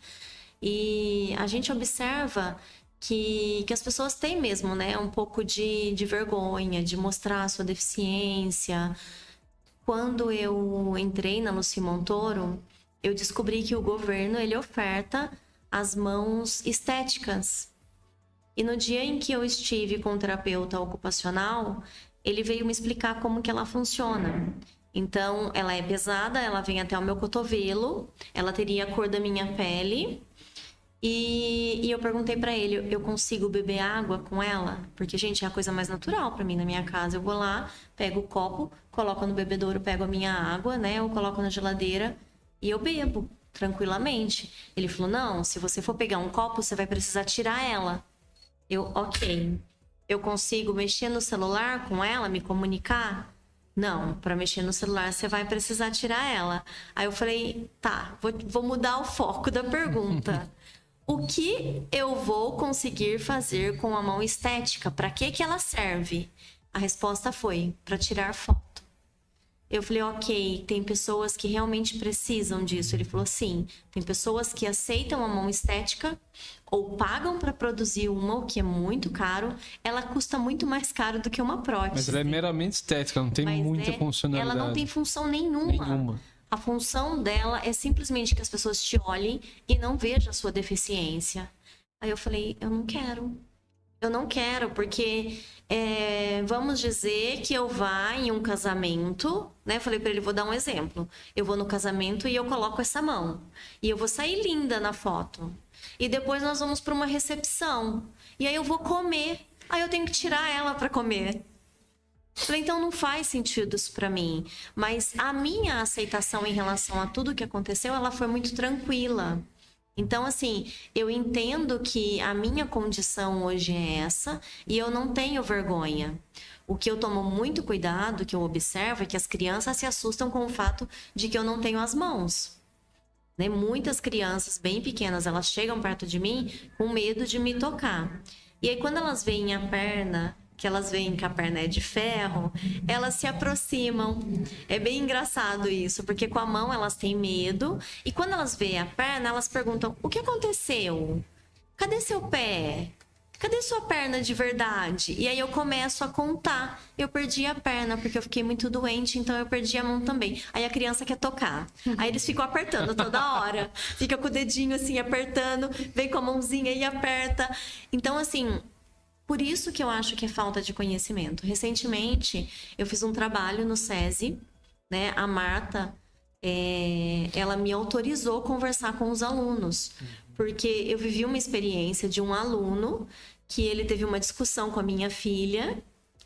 E a gente observa que as pessoas têm mesmo, né, um pouco de vergonha de mostrar a sua deficiência. Quando eu entrei na Lucy Montoro, eu descobri que o governo, ele oferta as mãos estéticas. E no dia em que eu estive com o terapeuta ocupacional, ele veio me explicar como que ela funciona. Então, ela é pesada, ela vem até o meu cotovelo, ela teria a cor da minha pele. E eu perguntei pra ele, eu consigo beber água com ela? Porque, gente, é a coisa mais natural pra mim na minha casa. Eu vou lá, pego o copo, coloco no bebedouro, pego a minha água, né? Eu coloco na geladeira e eu bebo tranquilamente. Ele falou, não, se você for pegar um copo, você vai precisar tirar ela. Eu, ok. Eu consigo mexer no celular com ela, me comunicar? Não, para mexer no celular você vai precisar tirar ela. Aí eu falei, tá, vou mudar o foco da pergunta. O que eu vou conseguir fazer com a mão estética? Para que ela serve? A resposta foi, para tirar foto. Eu falei, ok, tem pessoas que realmente precisam disso. Ele falou, sim, tem pessoas que aceitam a mão estética ou pagam para produzir uma, o que é muito caro. Ela custa muito mais caro do que uma prótese. Mas ela é meramente estética, não tem muita funcionalidade. Ela não tem função nenhuma. A função dela é simplesmente que as pessoas te olhem e não vejam a sua deficiência. Aí eu falei, eu não quero. Eu não quero, porque vamos dizer que eu vá em um casamento, né? Eu falei pra ele, vou dar um exemplo. Eu vou no casamento e eu coloco essa mão. E eu vou sair linda na foto. E depois nós vamos para uma recepção. E aí eu vou comer. Aí eu tenho que tirar ela para comer. Falei, então não faz sentido isso pra mim. Mas a minha aceitação em relação a tudo que aconteceu, ela foi muito tranquila. Então, assim, eu entendo que a minha condição hoje é essa e eu não tenho vergonha. O que eu tomo muito cuidado, que eu observo, é que as crianças se assustam com o fato de que eu não tenho as mãos. Né? Muitas crianças bem pequenas, elas chegam perto de mim com medo de me tocar. E aí, quando elas veem a perna, que elas veem que a perna é de ferro, elas se aproximam. É bem engraçado isso, porque com a mão elas têm medo. E quando elas veem a perna, elas perguntam, o que aconteceu? Cadê seu pé? Cadê sua perna de verdade? E aí eu começo a contar. Eu perdi a perna porque eu fiquei muito doente, então eu perdi a mão também. Aí a criança quer tocar. Aí eles ficam apertando toda hora. Fica com o dedinho assim apertando, vem com a mãozinha e aperta. Então, assim, por isso que eu acho que é falta de conhecimento. Recentemente, eu fiz um trabalho no SESI, né? A Marta, ela me autorizou a conversar com os alunos. Porque eu vivi uma experiência de um aluno que ele teve uma discussão com a minha filha.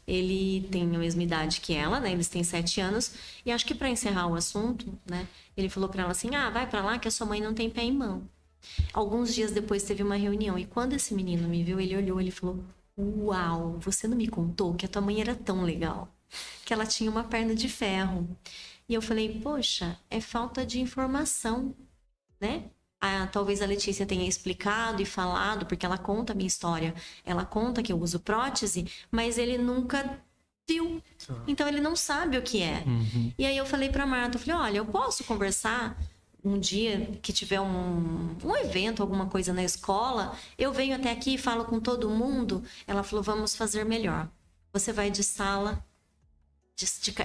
Ele tem a mesma idade que ela, né? Eles têm 7 anos. E acho que para encerrar o assunto, né? Ele falou para ela assim, vai para lá que a sua mãe não tem pé e mão. Alguns dias depois teve uma reunião. E quando esse menino me viu, ele olhou, ele falou, uau, você não me contou que a tua mãe era tão legal. Que ela tinha uma perna de ferro. E eu falei, poxa, é falta de informação, né? Talvez a Letícia tenha explicado e falado, porque ela conta a minha história. Ela conta que eu uso prótese, mas ele nunca viu. Então, ele não sabe o que é. E aí, eu falei pra Marta, eu falei, olha, eu posso conversar um dia que tiver um evento, alguma coisa na escola, eu venho até aqui e falo com todo mundo. Ela falou, vamos fazer melhor. Você vai de sala...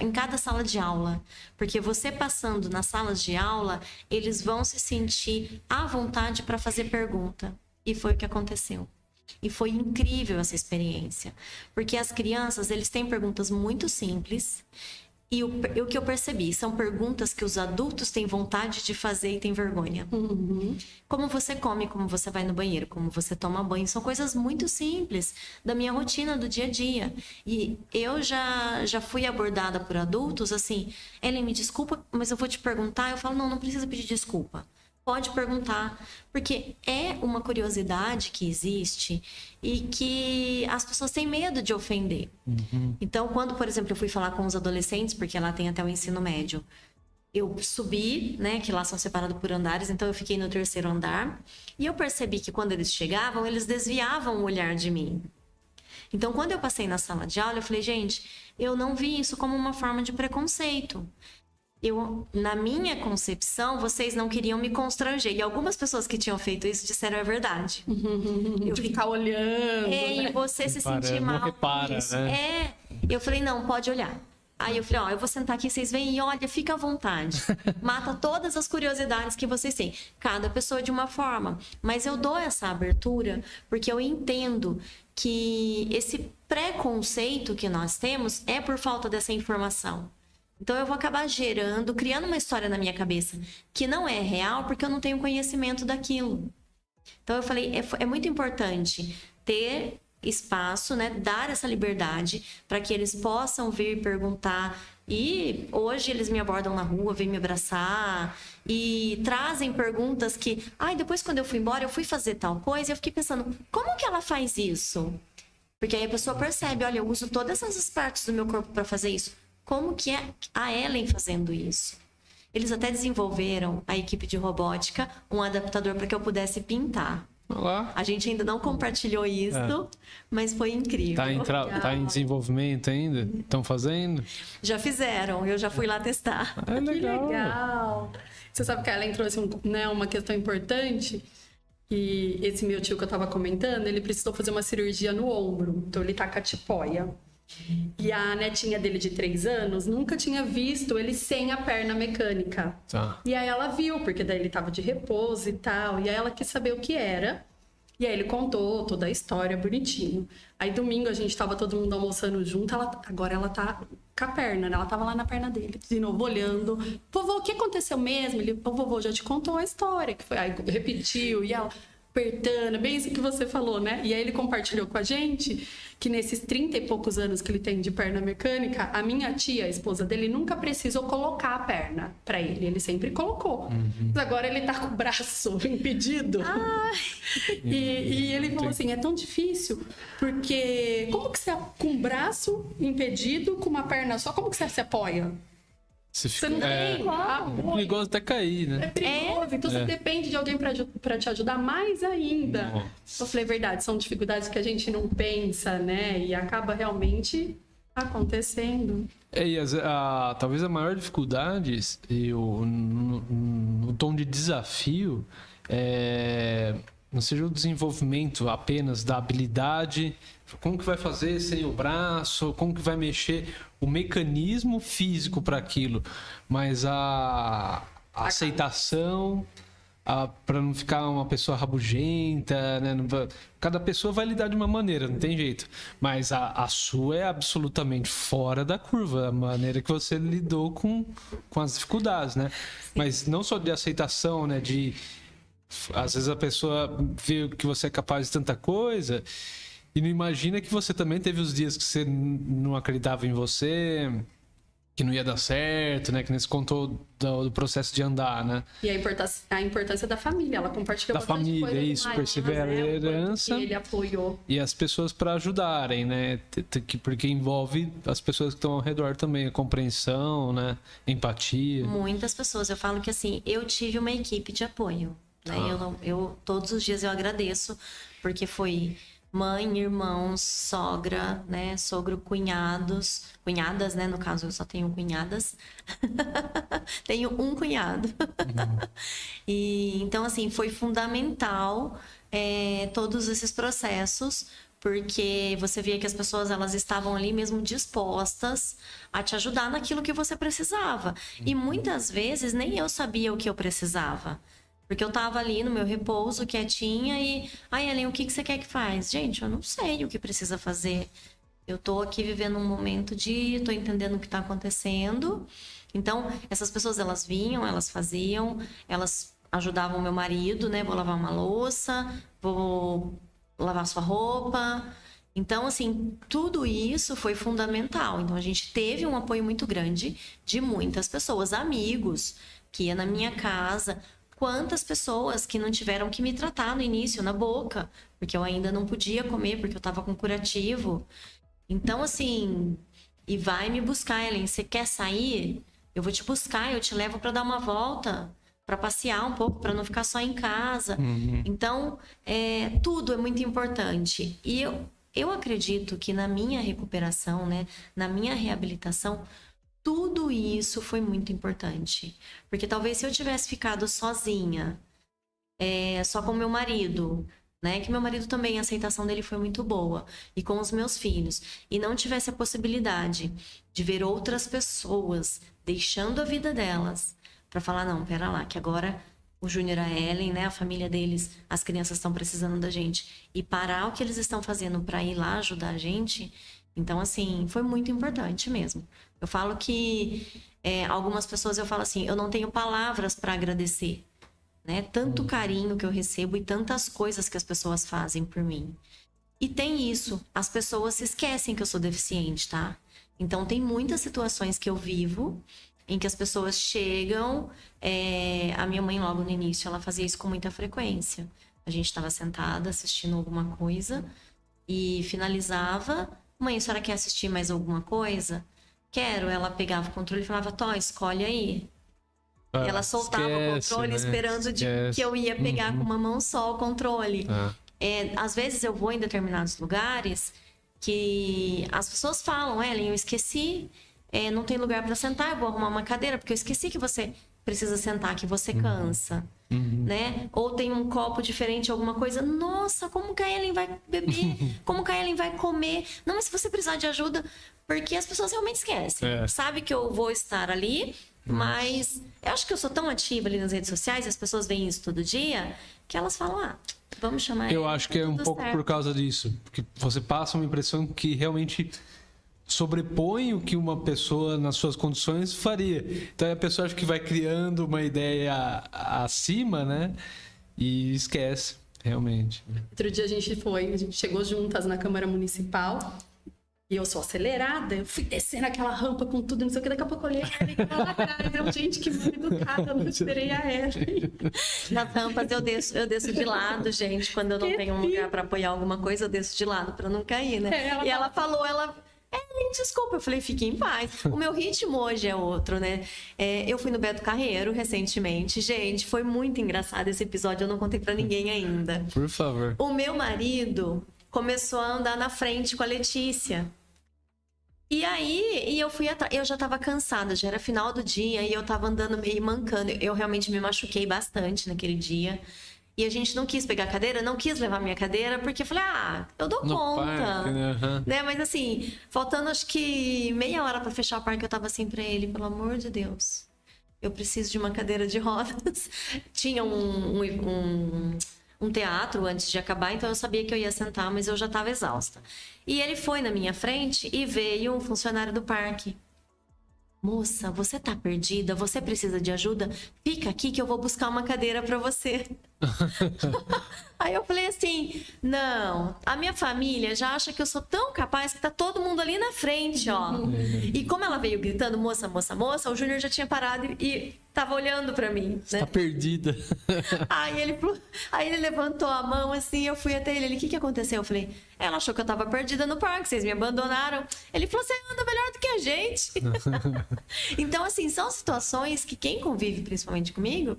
em cada sala de aula, porque você passando nas salas de aula, eles vão se sentir à vontade para fazer pergunta. E foi o que aconteceu. E foi incrível essa experiência, porque as crianças, eles têm perguntas muito simples. E o que eu percebi, são perguntas que os adultos têm vontade de fazer e têm vergonha. Como você come, como você vai no banheiro, como você toma banho, são coisas muito simples da minha rotina do dia a dia. E eu já fui abordada por adultos assim, Ellen, me desculpa, mas eu vou te perguntar. Eu falo, não precisa pedir desculpa. Pode perguntar, porque é uma curiosidade que existe e que as pessoas têm medo de ofender. Então, quando, por exemplo, eu fui falar com os adolescentes, porque lá tem até o ensino médio, eu subi, né, que lá são separados por andares, então eu fiquei no 3º andar, e eu percebi que quando eles chegavam, eles desviavam o olhar de mim. Então, quando eu passei na sala de aula, eu falei, gente, eu não vi isso como uma forma de preconceito. Na minha concepção, vocês não queriam me constranger. E algumas pessoas que tinham feito isso disseram a verdade. Eu ficar olhando. E você se sentir mal. Não repara, né? Eu falei, não, pode olhar. Aí eu falei, eu vou sentar aqui, vocês veem e olha, fica à vontade. Mata todas as curiosidades que vocês têm. Cada pessoa de uma forma. Mas eu dou essa abertura porque eu entendo que esse preconceito que nós temos é por falta dessa informação. Então, eu vou acabar criando uma história na minha cabeça que não é real porque eu não tenho conhecimento daquilo. Então, eu falei, é muito importante ter espaço, né? Dar essa liberdade para que eles possam vir perguntar. E hoje eles me abordam na rua, vêm me abraçar e trazem perguntas que... depois quando eu fui embora, eu fui fazer tal coisa e eu fiquei pensando, como que ela faz isso? Porque aí a pessoa percebe, olha, eu uso todas essas partes do meu corpo para fazer isso. Como que é a Ellen fazendo isso? Eles até desenvolveram, a equipe de robótica, um adaptador para que eu pudesse pintar. Olá. A gente ainda não compartilhou isso, mas foi incrível. Tá em desenvolvimento ainda? Estão fazendo? Já fizeram, eu já fui lá testar. Legal. Que legal. Você sabe que a Ellen trouxe uma questão importante? Que esse meu tio que eu tava comentando, ele precisou fazer uma cirurgia no ombro. Então ele tá com a tipóia. E a netinha dele de 3 anos nunca tinha visto ele sem a perna mecânica. E aí ela viu, porque daí ele tava de repouso e tal. E aí ela quis saber o que era. E aí ele contou toda a história bonitinho. Aí domingo a gente tava todo mundo almoçando junto. Agora ela tá com a perna, né? Ela tava lá na perna dele, de novo olhando. Vovô, o que aconteceu mesmo? O vovô já te contou a história. Que foi, aí repetiu. E ela... apertando, bem isso que você falou, né? E aí ele compartilhou com a gente que nesses 30 e poucos anos que ele tem de perna mecânica, a minha tia, a esposa dele, nunca precisou colocar a perna pra ele sempre colocou. Mas agora ele tá com o braço impedido. E ele falou assim, é tão difícil, porque como que você, com o braço impedido, com uma perna só, como que você se apoia? Você não tem é perigoso até cair, né? É perigoso, então você depende de alguém pra te ajudar mais ainda. Nossa. Eu falei, verdade, são dificuldades que a gente não pensa, né? E acaba realmente acontecendo. Talvez a maior dificuldade no tom de desafio não seja o desenvolvimento apenas da habilidade, como que vai fazer sem o braço, como que vai mexer o mecanismo físico para aquilo, mas a aceitação, para não ficar uma pessoa rabugenta, né? Cada pessoa vai lidar de uma maneira, não tem jeito, mas a sua é absolutamente fora da curva, a maneira que você lidou com as dificuldades, né? Mas não só de aceitação, né? Às vezes a pessoa vê que você é capaz de tanta coisa e não imagina que você também teve os dias que você não acreditava em você, que não ia dar certo, né? Que nem se contou do processo de andar, né? E a importância da família, ela compartilhou da família, coisa isso, perseverança, né? Ele apoiou. E as pessoas para ajudarem, né? Porque envolve as pessoas que estão ao redor também, a compreensão, né? Empatia. Muitas pessoas. Eu falo que assim, eu tive uma equipe de apoio. Né? Todos os dias eu agradeço, porque foi mãe, irmãos, sogra, né? Sogro, cunhadas, né? No caso, eu só tenho cunhadas. Tenho um cunhado. E então, assim, foi fundamental todos esses processos, porque você via que as pessoas, elas estavam ali mesmo dispostas a te ajudar naquilo que você precisava. E muitas vezes nem eu sabia o que eu precisava. Porque eu tava ali no meu repouso, quietinha, e... Ellen, o que você quer que faz? Gente, eu não sei o que precisa fazer. Eu tô aqui vivendo um momento tô entendendo o que tá acontecendo. Então, essas pessoas, elas vinham, elas faziam, elas ajudavam o meu marido, né? Vou lavar uma louça, vou lavar sua roupa. Então, assim, tudo isso foi fundamental. Então, a gente teve um apoio muito grande de muitas pessoas, amigos, que ia na minha casa... Quantas pessoas que não tiveram que me tratar no início, na boca, porque eu ainda não podia comer, porque eu tava com curativo. Então, assim, e vai me buscar, Ellen, você quer sair? Eu vou te buscar, eu te levo para dar uma volta, para passear um pouco, para não ficar só em casa. Então, tudo é muito importante. E eu acredito que na minha recuperação, né, na minha reabilitação, tudo isso foi muito importante. Porque talvez se eu tivesse ficado sozinha, só com meu marido, né? Que meu marido também, a aceitação dele foi muito boa. E com os meus filhos. E não tivesse a possibilidade de ver outras pessoas deixando a vida delas para falar, não, pera lá, que agora o Júnior e a Ellen, né? A família deles, as crianças estão precisando da gente. E parar o que eles estão fazendo para ir lá ajudar a gente... Então, assim, foi muito importante mesmo. Eu falo que algumas pessoas, eu falo assim, eu não tenho palavras para agradecer, né? Tanto carinho que eu recebo e tantas coisas que as pessoas fazem por mim. E tem isso, as pessoas se esquecem que eu sou deficiente, tá? Então, tem muitas situações que eu vivo em que as pessoas chegam... A minha mãe, logo no início, ela fazia isso com muita frequência. A gente estava sentada assistindo alguma coisa e finalizava... Mãe, a senhora quer assistir mais alguma coisa? Quero. Ela pegava o controle e falava, Tó, escolhe aí. E ela soltava o controle, né? Esperando que eu ia pegar com uma mão só o controle. Às vezes eu vou em determinados lugares que as pessoas falam, Ellen, eu esqueci, não tem lugar para sentar, eu vou arrumar uma cadeira, porque eu esqueci que você precisa sentar, que você cansa. Né? Ou tem um copo diferente, alguma coisa. Nossa, como que a Ellen vai beber? Como que a Ellen vai comer? Não, mas se você precisar de ajuda, porque as pessoas realmente esquecem. Sabe que eu vou estar ali, mas eu acho que eu sou tão ativa ali nas redes sociais, e as pessoas veem isso todo dia, que elas falam, vamos chamar Eu acho que é um pouco por causa disso. Porque você passa uma impressão que realmente sobrepõe o que uma pessoa nas suas condições faria. Então a pessoa acha que vai criando uma ideia acima, né? E esquece. realmente. Outro dia a gente chegou juntas na Câmara Municipal. E eu sou acelerada, eu fui descendo aquela rampa com tudo, não sei o que, daqui a pouco eu olhei e tava lá atrás. Eu, gente, que mal educada, eu não esperei a ela. Nas rampas eu desço de lado, gente. Quando eu não tenho um lugar pra apoiar alguma coisa, eu desço de lado pra não cair, né? Ela falou, desculpa, eu falei, fique em paz. O meu ritmo hoje é outro, né? Eu fui no Beto Carreiro recentemente. Gente, foi muito engraçado esse episódio, eu não contei pra ninguém ainda. Por favor. O meu marido começou a andar na frente com a Letícia. E aí, eu fui atrás. Eu já tava cansada, já era final do dia e eu tava andando meio mancando. Eu realmente me machuquei bastante naquele dia. E a gente não quis pegar a cadeira, não quis levar minha cadeira, porque eu falei, eu dou conta. Parque, né? Mas assim, faltando acho que meia hora pra fechar o parque, eu tava assim pra ele, pelo amor de Deus, eu preciso de uma cadeira de rodas. Tinha um teatro antes de acabar, então eu sabia que eu ia sentar, mas eu já estava exausta. E ele foi na minha frente e veio um funcionário do parque. Moça, você tá perdida? Você precisa de ajuda? Fica aqui que eu vou buscar uma cadeira para você. Aí eu falei assim, não, a minha família já acha que eu sou tão capaz que tá todo mundo ali na frente, ó. E como ela veio gritando, moça, moça, moça, o Júnior já tinha parado e tava olhando pra mim, Você né? tá perdida. Aí ele levantou a mão assim, eu fui até ele, o que aconteceu? Eu falei, ela achou que eu tava perdida no parque, vocês me abandonaram. Ele falou, você anda melhor do que a gente. Então, assim, são situações que quem convive principalmente comigo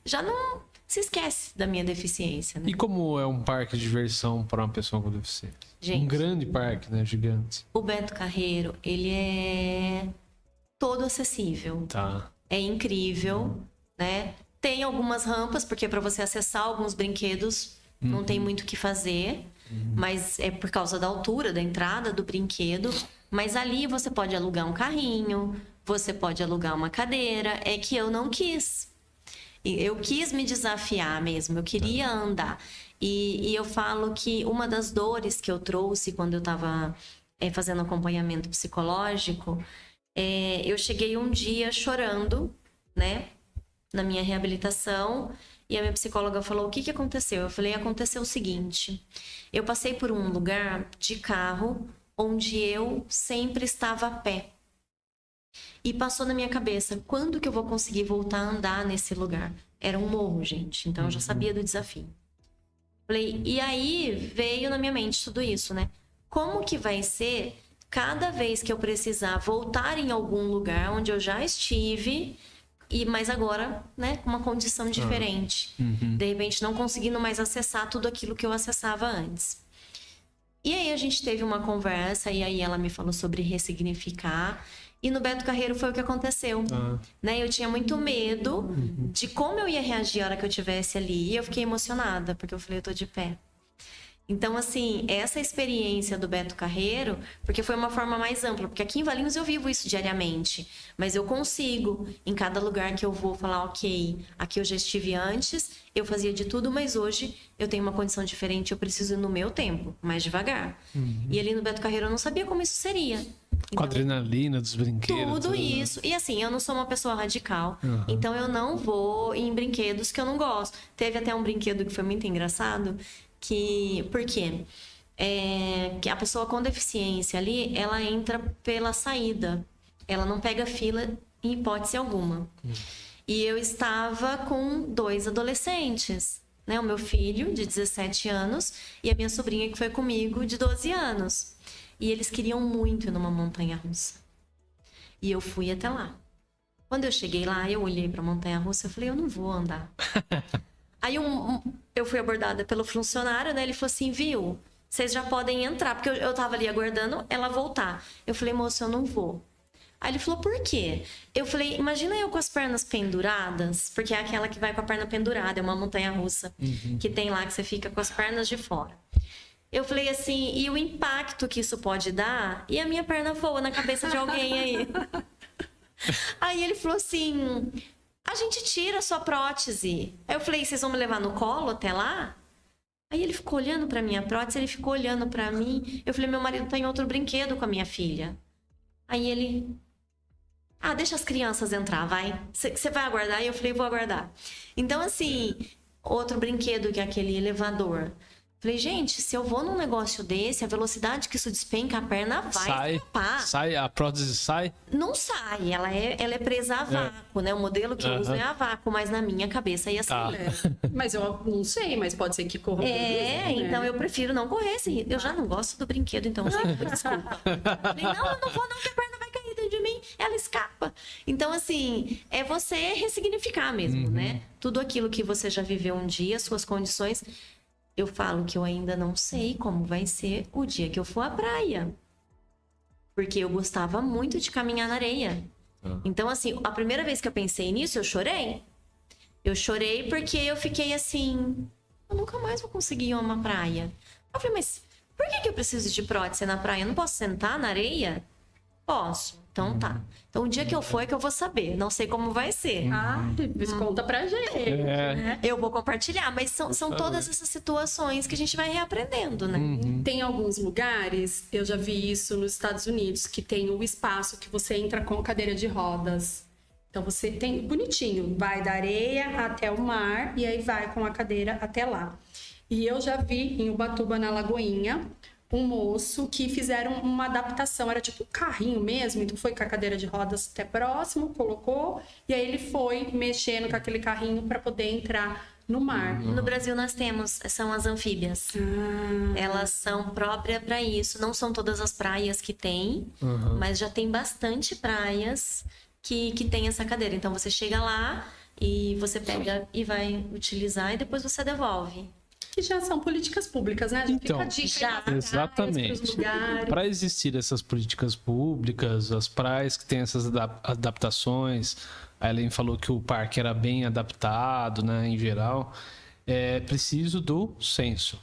já não se esquece da minha deficiência, né? E como é um parque de diversão para uma pessoa com deficiência? Gente, um grande parque, né? Gigante. O Beto Carreiro, ele é todo acessível. Tá. É incrível, né? Tem algumas rampas, porque para você acessar alguns brinquedos não tem muito o que fazer, mas é por causa da altura da entrada do brinquedo. Mas ali você pode alugar um carrinho, você pode alugar uma cadeira. É que eu não quis. Eu quis me desafiar mesmo, eu queria andar. E eu falo que uma das dores que eu trouxe quando eu estava fazendo acompanhamento psicológico, eu cheguei um dia chorando, né, na minha reabilitação, e a minha psicóloga falou, o que aconteceu? Eu falei, aconteceu o seguinte, eu passei por um lugar de carro onde eu sempre estava a pé. E passou na minha cabeça, quando que eu vou conseguir voltar a andar nesse lugar? Era um morro, gente, então eu já sabia do desafio. Falei, e aí veio na minha mente tudo isso, né? Como que vai ser cada vez que eu precisar voltar em algum lugar onde eu já estive, mas agora, né, com uma condição diferente. De repente não conseguindo mais acessar tudo aquilo que eu acessava antes. E aí a gente teve uma conversa, e aí ela me falou sobre ressignificar. E no Beto Carreiro foi o que aconteceu. Né? Eu tinha muito medo de como eu ia reagir a hora que eu estivesse ali. E eu fiquei emocionada, porque eu falei, eu tô de pé. Então, assim, essa experiência do Beto Carreiro, porque foi uma forma mais ampla, porque aqui em Valinhos eu vivo isso diariamente, mas eu consigo, em cada lugar que eu vou, falar, ok, aqui eu já estive antes, eu fazia de tudo, mas hoje eu tenho uma condição diferente, eu preciso ir no meu tempo, mais devagar. E ali no Beto Carreiro eu não sabia como isso seria. Com a adrenalina dos brinquedos. Tudo isso. E assim, eu não sou uma pessoa radical, então eu não vou em brinquedos que eu não gosto. Teve até um brinquedo que foi muito engraçado, por quê? Que a pessoa com deficiência ali, ela entra pela saída. Ela não pega fila em hipótese alguma. E eu estava com 2 adolescentes, né? O meu filho, de 17 anos, e a minha sobrinha, que foi comigo, de 12 anos. E eles queriam muito ir numa montanha-russa. E eu fui até lá. Quando eu cheguei lá, eu olhei para a montanha-russa e falei, eu não vou andar. Aí eu fui abordada pelo funcionário, né? Ele falou assim, viu? Vocês já podem entrar. Porque eu tava ali aguardando ela voltar. Eu falei, moço, eu não vou. Aí ele falou, por quê? Eu falei, imagina eu com as pernas penduradas. Porque é aquela que vai com a perna pendurada. É uma montanha-russa que tem lá, que você fica com as pernas de fora. Eu falei assim, e o impacto que isso pode dar? E a minha perna voa na cabeça de alguém aí. Aí ele falou assim, a gente tira a sua prótese. Aí eu falei, vocês vão me levar no colo até lá? Aí ele ficou olhando pra minha prótese, ele ficou olhando pra mim. Eu falei, meu marido tá em outro brinquedo com a minha filha. Aí ele, deixa as crianças entrar, vai. Você vai aguardar? E eu falei, vou aguardar. Então, assim, Outro brinquedo, que é aquele elevador. Falei, gente, se eu vou num negócio desse, a velocidade que isso despenca a perna vai escapar. Sai, a prótese sai? Não sai, ela é presa a vácuo, né? O modelo que eu uso é a vácuo, mas na minha cabeça ia sair. Mas eu não sei, mas pode ser que corra. Então eu prefiro não correr esse risco. Eu já não gosto do brinquedo, então desculpa. Falei, não, eu não vou não, que a perna vai cair dentro de mim, ela escapa. Então, assim, é você ressignificar mesmo, né? Tudo aquilo que você já viveu um dia, suas condições... Eu falo que eu ainda não sei como vai ser o dia que eu for à praia. Porque eu gostava muito de caminhar na areia. Então, assim, a primeira vez que eu pensei nisso, eu chorei. Eu chorei porque eu fiquei assim... Eu nunca mais vou conseguir ir a uma praia. Eu falei, mas por que eu preciso de prótese na praia? Eu não posso sentar na areia? Posso. Então tá. Então o dia que eu for é que eu vou saber. Não sei como vai ser. Conta pra gente. Eu vou compartilhar, mas são todas essas situações que a gente vai reaprendendo, né? Tem alguns lugares, eu já vi isso nos Estados Unidos, que tem o espaço que você entra com cadeira de rodas. Então você tem bonitinho, vai da areia até o mar e aí vai com a cadeira até lá. E eu já vi em Ubatuba, na Lagoinha, um moço que fizeram uma adaptação, era tipo um carrinho mesmo, então foi com a cadeira de rodas até próximo, colocou, e aí ele foi mexendo com aquele carrinho para poder entrar no mar. No Brasil nós temos, são as anfíbias. Elas são próprias para isso. Não são todas as praias que tem, mas já tem bastante praias que tem essa cadeira. Então você chega lá e você pega e vai utilizar e depois você devolve. Que já são políticas públicas, né? Então, fica a dica exatamente. Para existir essas políticas públicas, as praias que têm essas adaptações, a Ellen falou que o parque era bem adaptado, né, em geral, é preciso do censo.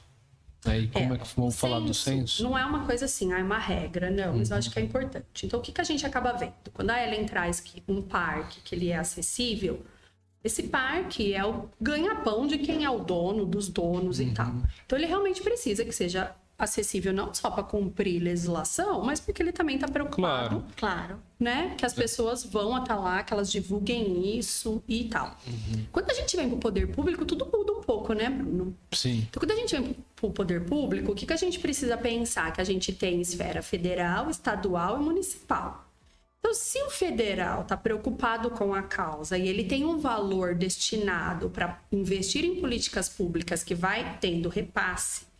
E como é que vamos falar do censo? Não é uma coisa assim, é uma regra, não, mas eu acho que é importante. Então, o que a gente acaba vendo? Quando a Ellen traz que um parque que ele é acessível, esse parque é o ganha-pão de quem é o dono, dos donos e tal. Então, ele realmente precisa que seja acessível não só para cumprir legislação, mas porque ele também está preocupado, claro, né? Que as pessoas vão até lá, que elas divulguem isso e tal. Quando a gente vem para o poder público, tudo muda um pouco, né, Bruno? Sim. Então, quando a gente vem para o poder público, o que a gente precisa pensar? Que a gente tem esfera federal, estadual e municipal. Então, se o federal está preocupado com a causa e ele tem um valor destinado para investir em políticas públicas que vai tendo repasse,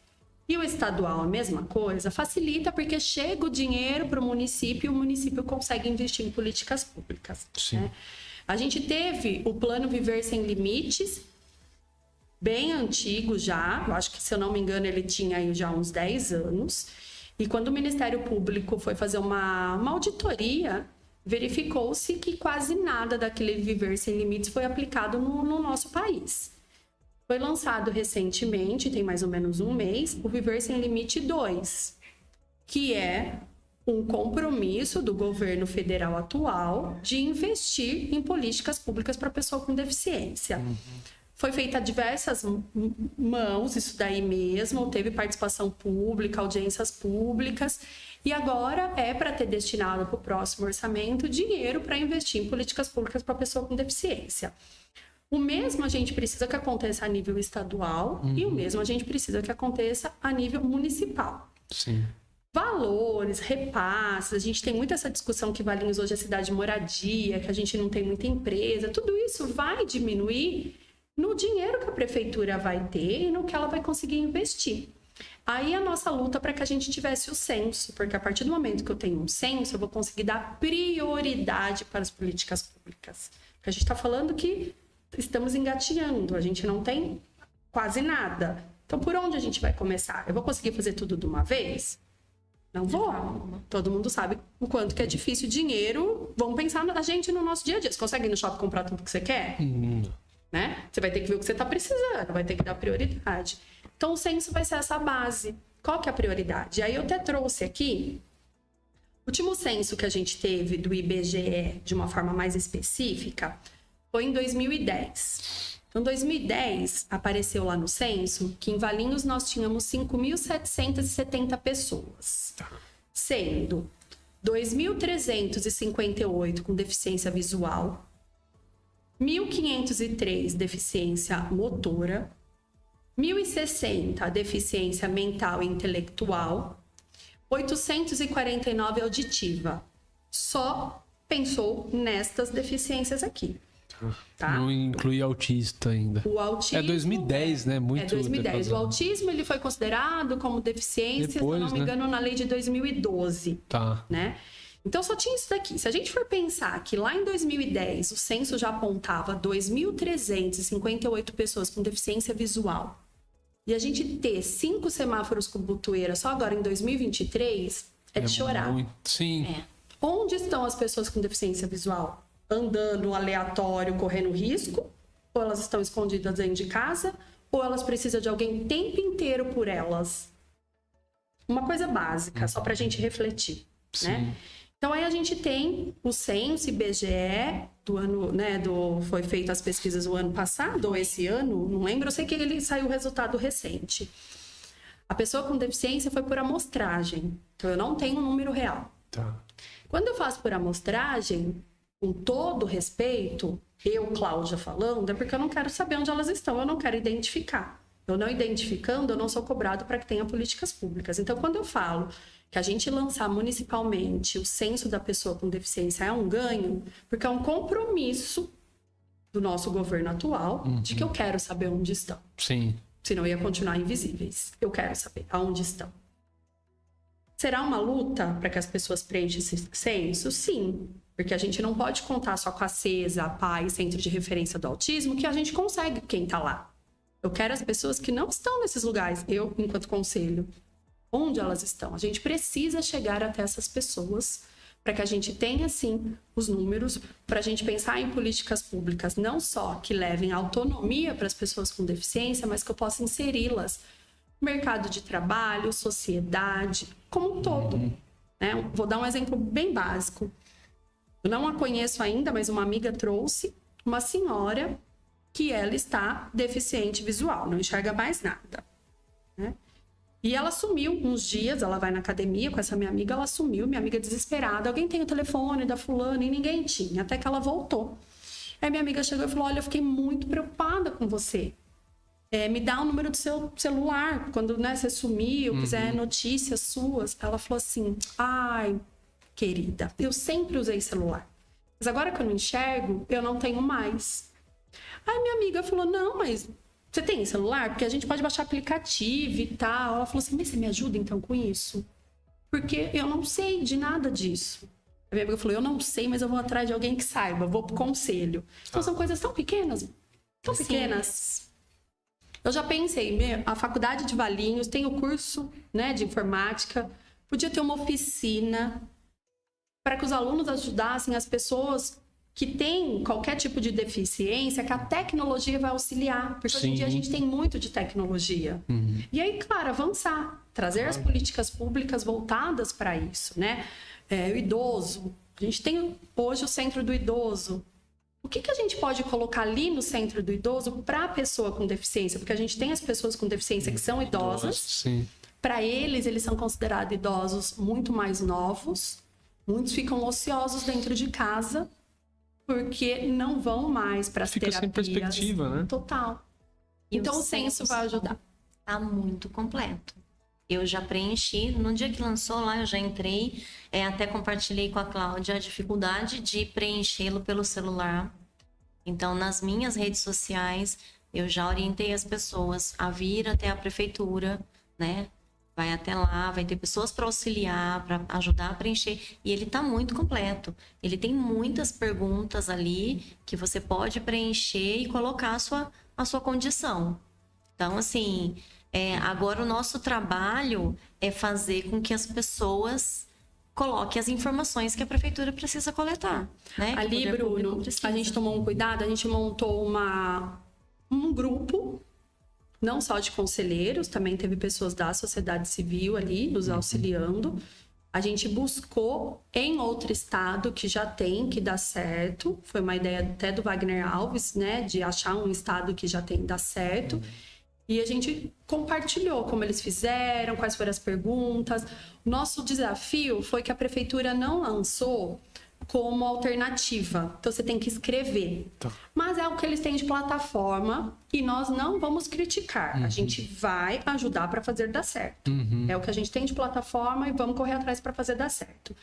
e o estadual a mesma coisa, facilita porque chega o dinheiro para o município e o município consegue investir em políticas públicas. Sim. Né? A gente teve o Plano Viver Sem Limites, bem antigo já, eu acho que, se eu não me engano, ele tinha aí já uns 10 anos. E quando o Ministério Público foi fazer uma auditoria, verificou-se que quase nada daquele Viver Sem Limites foi aplicado no nosso país. Foi lançado recentemente, tem mais ou menos um mês, o Viver Sem Limite 2, que é um compromisso do governo federal atual de investir em políticas públicas para a pessoa com deficiência. Foi feita a diversas mãos, isso daí mesmo, teve participação pública, audiências públicas, e agora é para ter destinado para o próximo orçamento dinheiro para investir em políticas públicas para a pessoa com deficiência. O mesmo a gente precisa que aconteça a nível estadual e o mesmo a gente precisa que aconteça a nível municipal. Sim. Valores, repasses, a gente tem muito essa discussão que Valinhos hoje é cidade de moradia, que a gente não tem muita empresa, tudo isso vai diminuir no dinheiro que a prefeitura vai ter e no que ela vai conseguir investir. Aí a nossa luta para que a gente tivesse o censo, porque a partir do momento que eu tenho um censo, eu vou conseguir dar prioridade para as políticas públicas. Porque a gente está falando que estamos engatinhando, a gente não tem quase nada. Então, por onde a gente vai começar? Eu vou conseguir fazer tudo de uma vez? Não vou. Todo mundo sabe o quanto que é difícil dinheiro. Vamos pensar a gente no nosso dia a dia. Você consegue ir no shopping comprar tudo que você quer? Né? Você vai ter que ver o que você está precisando, vai ter que dar prioridade. Então, o censo vai ser essa base. Qual que é a prioridade? Aí eu até trouxe aqui o último censo que a gente teve do IBGE de uma forma mais específica foi em 2010. Então, em 2010, apareceu lá no censo que em Valinhos nós tínhamos 5.770 pessoas, sendo 2.358 com deficiência visual, 1.503 deficiência motora, 1.060 deficiência mental e intelectual, 849 auditiva. Só pensou nestas deficiências aqui. Tá? Não inclui autista ainda. O autismo... É 2010, né? Muito 2010. defasado. O autismo ele foi considerado como deficiência, Depois, se eu não me engano, na lei de 2012. Tá. Né? Então, só tinha isso daqui. Se a gente for pensar que lá em 2010 o censo já apontava 2.358 pessoas com deficiência visual e a gente ter 5 semáforos com botoeira só agora em 2023, é de chorar. Sim. Onde estão as pessoas com deficiência visual? Andando aleatório, correndo risco? Ou elas estão escondidas dentro de casa? Ou elas precisam de alguém o tempo inteiro por elas? Uma coisa básica, só para a gente refletir, né? Então, aí a gente tem o censo IBGE do ano, né? Foi feito as pesquisas o ano passado ou esse ano, não lembro. Eu sei que ele saiu o resultado recente. A pessoa com deficiência foi por amostragem. Então, eu não tenho um número real. Tá. Quando eu faço por amostragem, com todo respeito, eu, Cláudia, falando, é porque eu não quero saber onde elas estão, eu não quero identificar. Eu não identificando, eu não sou cobrado para que tenha políticas públicas. Então, quando eu falo que a gente lançar municipalmente o censo da pessoa com deficiência é um ganho, porque é um compromisso do nosso governo atual de que eu quero saber onde estão. Sim. Senão ia continuar invisíveis. Eu quero saber aonde estão. Será uma luta para que as pessoas preenchem esse censo? Sim. Porque a gente não pode contar só com a CESA, a PAI, Centro de Referência do Autismo, que a gente consegue quem está lá. Eu quero as pessoas que não estão nesses lugares, eu, enquanto conselho. Onde elas estão? A gente precisa chegar até essas pessoas para que a gente tenha, sim, os números, para a gente pensar em políticas públicas, não só que levem autonomia para as pessoas com deficiência, mas que eu possa inseri-las no mercado de trabalho, sociedade, como um todo. Né? Vou dar um exemplo bem básico. Eu não a conheço ainda, mas uma amiga trouxe uma senhora que ela está deficiente visual, não enxerga mais nada. Né? E ela sumiu uns dias, ela vai na academia com essa minha amiga, ela sumiu, minha amiga desesperada. Alguém tem o telefone da fulana? E ninguém tinha, até que ela voltou. Aí minha amiga chegou e falou, olha, eu fiquei muito preocupada com você. Me dá o número do seu celular, quando né, você sumiu, quiser notícias suas. Ela falou assim, ai, querida, eu sempre usei celular. Mas agora que eu não enxergo, eu não tenho mais. Aí minha amiga falou, não, mas... Você tem celular? Porque a gente pode baixar aplicativo e tal. Ela falou assim, mas você me ajuda então com isso? Porque eu não sei de nada disso. A minha amiga falou, eu não sei, mas eu vou atrás de alguém que saiba, vou pro conselho. Então são coisas tão pequenas, tão pequenas. Eu já pensei, a faculdade de Valinhos tem o curso, né, de informática, podia ter uma oficina para que os alunos ajudassem as pessoas que tem qualquer tipo de deficiência, que a tecnologia vai auxiliar. Porque hoje em dia a gente tem muito de tecnologia. E aí, claro, avançar. Trazer as políticas públicas voltadas para isso, né? O idoso. A gente tem hoje o Centro do Idoso. O que a gente pode colocar ali no Centro do Idoso para a pessoa com deficiência? Porque a gente tem as pessoas com deficiência que são idosas. Para eles são considerados idosos muito mais novos. Muitos ficam ociosos dentro de casa, porque não vão mais para as terapias. Fica sem perspectiva, né? Total. Então o censo vai ajudar. Tá muito completo. Eu já preenchi, no dia que lançou lá, eu já entrei, até compartilhei com a Cláudia a dificuldade de preenchê-lo pelo celular. Então, nas minhas redes sociais, eu já orientei as pessoas a vir até a prefeitura, né? Vai até lá, vai ter pessoas para auxiliar, para ajudar a preencher. E ele está muito completo. Ele tem muitas perguntas ali que você pode preencher e colocar a sua condição. Então, assim, agora o nosso trabalho é fazer com que as pessoas coloquem as informações que a prefeitura precisa coletar. Né? Ali, Bruno, a gente tomou um cuidado, a gente montou um grupo, não só de conselheiros, também teve pessoas da sociedade civil ali nos auxiliando. A gente buscou em outro estado que já tem, que dá certo. Foi uma ideia até do Wagner Alves, né? De achar um estado que já tem, dá certo. E a gente compartilhou como eles fizeram, quais foram as perguntas. Nosso desafio foi que a prefeitura não lançou como alternativa. Então você tem que escrever. Tá. Mas é o que eles têm de plataforma e nós não vamos criticar. A gente vai ajudar para fazer dar certo. É o que a gente tem de plataforma e vamos correr atrás para fazer dar certo.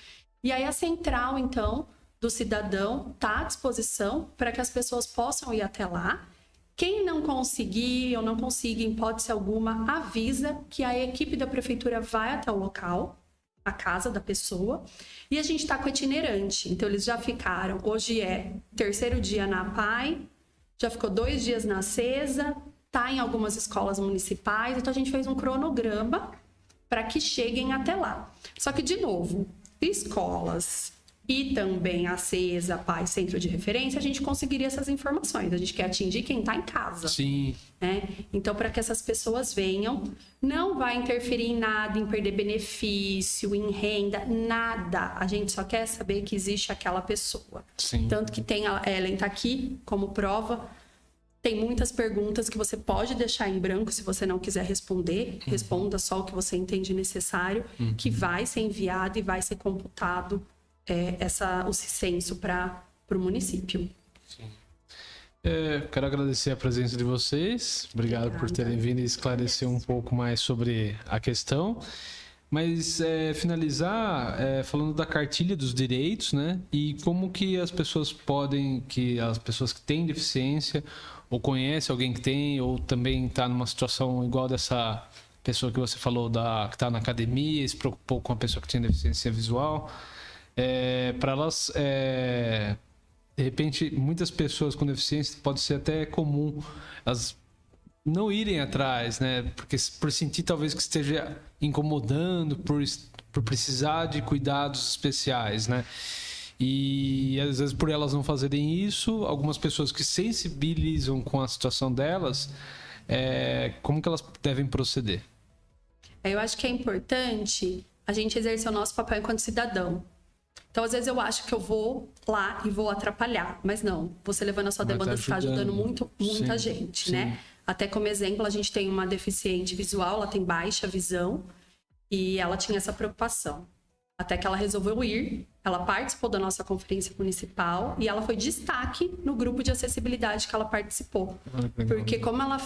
E aí a central, então, do cidadão está à disposição para que as pessoas possam ir até lá. Quem não conseguir ou não consiga, em hipótese alguma, avisa que a equipe da prefeitura vai até o local, a casa da pessoa, e a gente está com itinerante. Então, eles já ficaram, hoje é 3º dia na PAI, já ficou 2 dias na CESA, está em algumas escolas municipais, então a gente fez um cronograma para que cheguem até lá. Só que, de novo, escolas e também a CESA, PAI, Centro de Referência, a gente conseguiria essas informações. A gente quer atingir quem está em casa. Sim. Né? Então, para que essas pessoas venham, não vai interferir em nada, em perder benefício, em renda, nada. A gente só quer saber que existe aquela pessoa. Sim. Tanto que tem a Ellen está aqui como prova. Tem muitas perguntas que você pode deixar em branco se você não quiser responder. Responda só o que você entende necessário, que vai ser enviado e vai ser computado o censo para o município. Sim. Quero agradecer a presença de vocês. Obrigado por terem vindo e esclarecer um pouco mais sobre a questão. Mas finalizar falando da cartilha dos direitos, né? E como que as pessoas as pessoas que têm deficiência ou conhecem alguém que tem, ou também está numa situação igual dessa pessoa que você falou que está na academia e se preocupou com a pessoa que tem deficiência visual, para elas, de repente, muitas pessoas com deficiência pode ser até comum elas não irem atrás, né? Porque por sentir talvez que esteja incomodando, por precisar de cuidados especiais, né? E às vezes por elas não fazerem isso, algumas pessoas que sensibilizam com a situação delas, como que elas devem proceder? Eu acho que é importante a gente exercer o nosso papel enquanto cidadão. Então, às vezes eu acho que eu vou lá e vou atrapalhar, mas não. Você levando a sua demanda está ajudando muita gente, né? Até como exemplo, a gente tem uma deficiente visual, ela tem baixa visão e ela tinha essa preocupação. Até que ela resolveu ir, ela participou da nossa conferência municipal e ela foi destaque no grupo de acessibilidade que ela participou. Porque como ela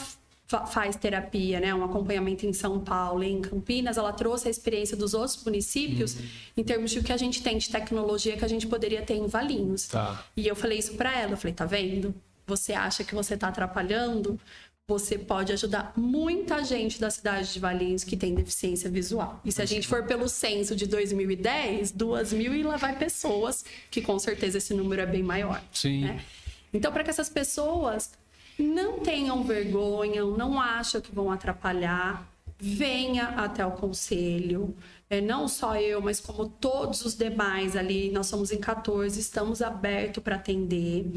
faz terapia, né, um acompanhamento em São Paulo e em Campinas, ela trouxe a experiência dos outros municípios em termos de o que a gente tem de tecnologia que a gente poderia ter em Valinhos. Tá. E eu falei isso para ela, eu falei, tá vendo? Você acha que você tá atrapalhando? Você pode ajudar muita gente da cidade de Valinhos que tem deficiência visual. E se a gente for pelo censo de 2010, 2.000 e lá vai pessoas, que com certeza esse número é bem maior. Sim. Né? Então, para que essas pessoas não tenham vergonha, não acham que vão atrapalhar, venha até o conselho. Não só eu, mas como todos os demais ali, nós somos em 14, estamos abertos para atender.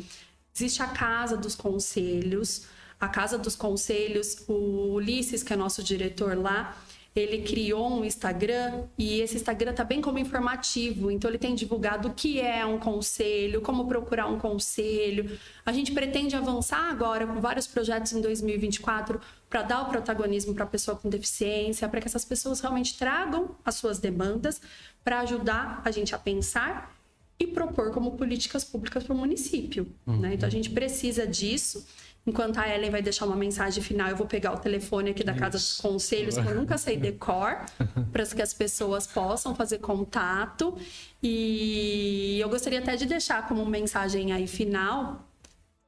Existe a Casa dos Conselhos. A Casa dos Conselhos, o Ulisses, que é nosso diretor lá, ele criou um Instagram e esse Instagram tá bem como informativo. Então, ele tem divulgado o que é um conselho, como procurar um conselho. A gente pretende avançar agora com vários projetos em 2024 para dar o protagonismo para a pessoa com deficiência, para que essas pessoas realmente tragam as suas demandas para ajudar a gente a pensar e propor como políticas públicas para o município. Né? Então, a gente precisa disso. Enquanto a Ellen vai deixar uma mensagem final, eu vou pegar o telefone aqui da Casa dos Conselhos, que eu nunca sei decor, para que as pessoas possam fazer contato. E eu gostaria até de deixar como mensagem aí final,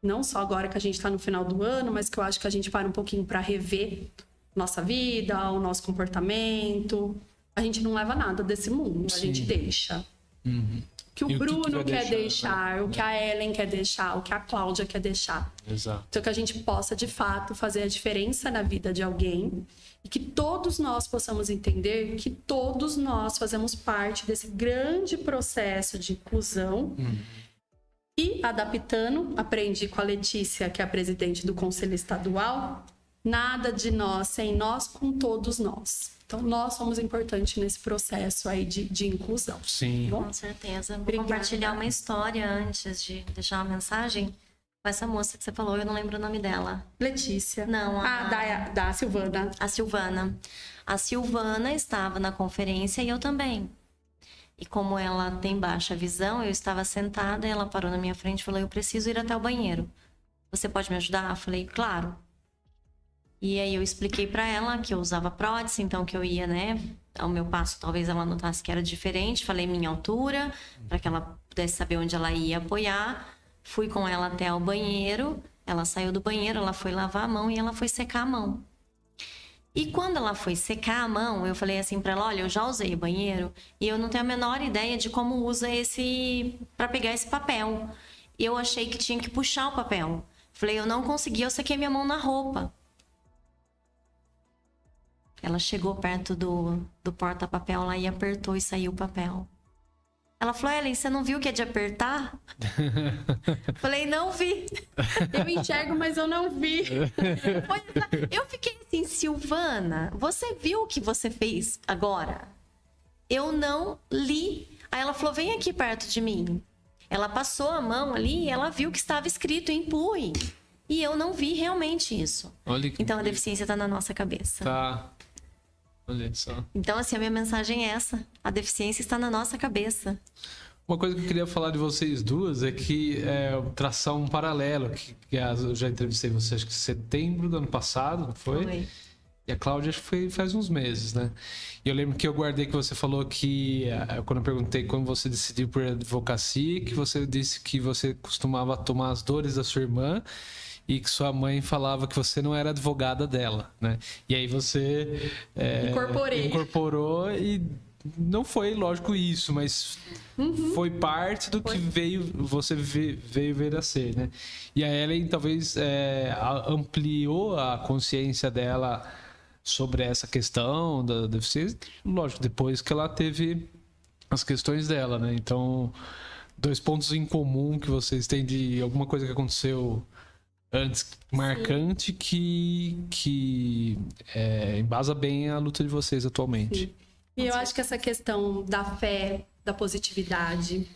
não só agora que a gente está no final do ano, mas que eu acho que a gente para um pouquinho para rever nossa vida, o nosso comportamento. A gente não leva nada desse mundo, a gente deixa. Que o Bruno quer deixar, o que a Ellen quer deixar, o que a Cláudia quer deixar. Exato. Então, que a gente possa, de fato, fazer a diferença na vida de alguém e que todos nós possamos entender que todos nós fazemos parte desse grande processo de inclusão. E, adaptando, aprendi com a Letícia, que é a presidente do Conselho Estadual, nada de nós sem nós com todos nós. Então, nós somos importantes nesse processo aí de inclusão. Sim. Bom? Com certeza. Vou Obrigada. compartilhar uma história antes de deixar uma mensagem com essa moça que você falou, eu não lembro o nome dela. Letícia. Não, da Silvana. A Silvana. A Silvana estava na conferência e eu também. E como ela tem baixa visão, eu estava sentada, ela parou na minha frente e falou: eu preciso ir até o banheiro. Você pode me ajudar? Eu falei: claro. E aí eu expliquei para ela que eu usava prótese, então que eu ia, né, ao meu passo, talvez ela notasse que era diferente. Falei minha altura, para que ela pudesse saber onde ela ia apoiar. Fui com ela até o banheiro, ela saiu do banheiro, ela foi lavar a mão e ela foi secar a mão. E quando ela foi secar a mão, eu falei assim para ela: olha, eu já usei o banheiro e eu não tenho a menor ideia de como usa para pegar esse papel. E eu achei que tinha que puxar o papel. Falei: eu não consegui, eu sequei minha mão na roupa. Ela chegou perto do porta-papel lá e apertou e saiu o papel. Ela falou: Ellen, você não viu que é de apertar? Falei: não vi. Eu enxergo, mas eu não vi. Eu fiquei assim: Silvana, você viu o que você fez agora? Eu não li. Aí ela falou: vem aqui perto de mim. Ela passou a mão ali e ela viu que estava escrito empurre. E eu não vi realmente isso. Então a deficiência está na nossa cabeça. Tá. Olha só. Então, assim, a minha mensagem é essa: a deficiência está na nossa cabeça. Uma coisa que eu queria falar de vocês duas é que traçar um paralelo, que eu já entrevistei você, acho que em setembro do ano passado, não foi? Foi. E a Cláudia, acho que foi faz uns meses, né? E eu lembro que eu guardei que você falou que, quando eu perguntei como você decidiu por advocacia, que você disse que você costumava tomar as dores da sua irmã e que sua mãe falava que você não era advogada dela, né? E aí você incorporou e não foi, lógico, isso, mas foi parte do que você veio ver a ser, né? E a Ellen talvez ampliou a consciência dela sobre essa questão da deficiência, lógico, depois que ela teve as questões dela, né? Então, 2 pontos em comum que vocês têm de alguma coisa que aconteceu antes, marcante, que embasa bem a luta de vocês atualmente. Sim. E eu acho que essa questão da fé, da positividade,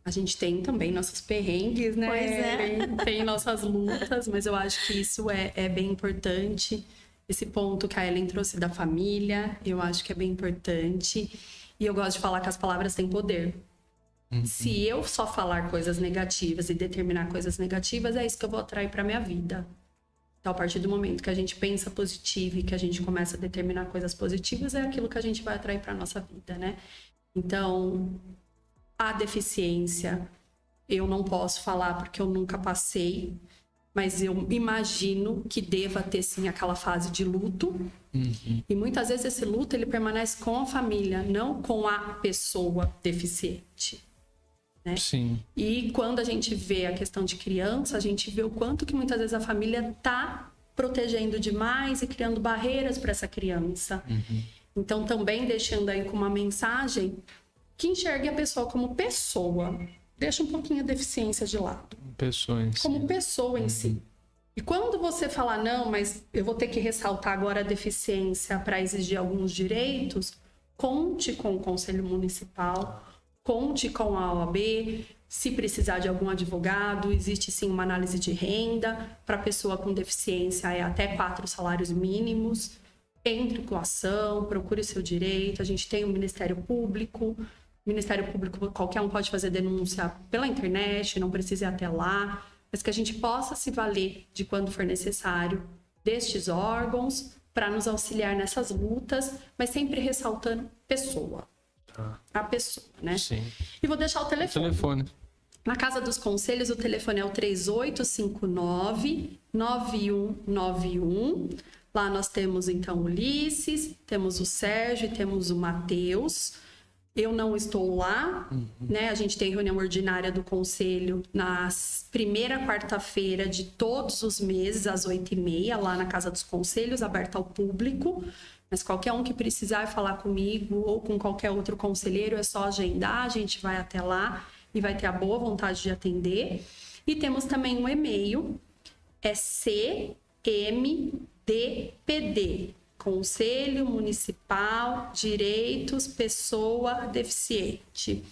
a gente tem também nossos perrengues, né? Pois é. Tem nossas lutas, mas eu acho que isso é bem importante. Esse ponto que a Ellen trouxe da família, eu acho que é bem importante. E eu gosto de falar que as palavras têm poder. Se eu só falar coisas negativas e determinar coisas negativas, é isso que eu vou atrair para minha vida. Então, a partir do momento que a gente pensa positivo e que a gente começa a determinar coisas positivas, é aquilo que a gente vai atrair para nossa vida, né? Então, a deficiência, eu não posso falar porque eu nunca passei, mas eu imagino que deva ter, sim, aquela fase de luto. E muitas vezes esse luto, ele permanece com a família, não com a pessoa deficiente. Né? Sim. E quando a gente vê a questão de criança, a gente vê o quanto que muitas vezes a família está protegendo demais e criando barreiras para essa criança. Então, também deixando aí com uma mensagem que enxergue a pessoa como pessoa. Deixa um pouquinho a deficiência de lado. Como pessoa em si. E quando você falar: não, mas eu vou ter que ressaltar agora a deficiência para exigir alguns direitos, conte com o Conselho Municipal, conte com a OAB. Se precisar de algum advogado, existe sim uma análise de renda para pessoa com deficiência, até 4 salários mínimos. Entre com a ação, procure seu direito. A gente tem o Ministério Público. Ministério Público, qualquer um pode fazer denúncia pela internet, não precisa ir até lá, mas que a gente possa se valer de quando for necessário destes órgãos para nos auxiliar nessas lutas, mas sempre ressaltando pessoa. A pessoa, né? Sim. E vou deixar o telefone. Na Casa dos Conselhos, o telefone é o 3859-9191. Lá nós temos, então, o Ulisses, temos o Sérgio e temos o Matheus. Eu não estou lá, né? A gente tem reunião ordinária do Conselho na primeira quarta-feira de todos os meses, às 8h30, lá na Casa dos Conselhos, aberta ao público. Mas qualquer um que precisar falar comigo ou com qualquer outro conselheiro, é só agendar, a gente vai até lá e vai ter a boa vontade de atender. E temos também um e-mail, é CMDPD, Conselho Municipal Direitos Pessoa Deficiente,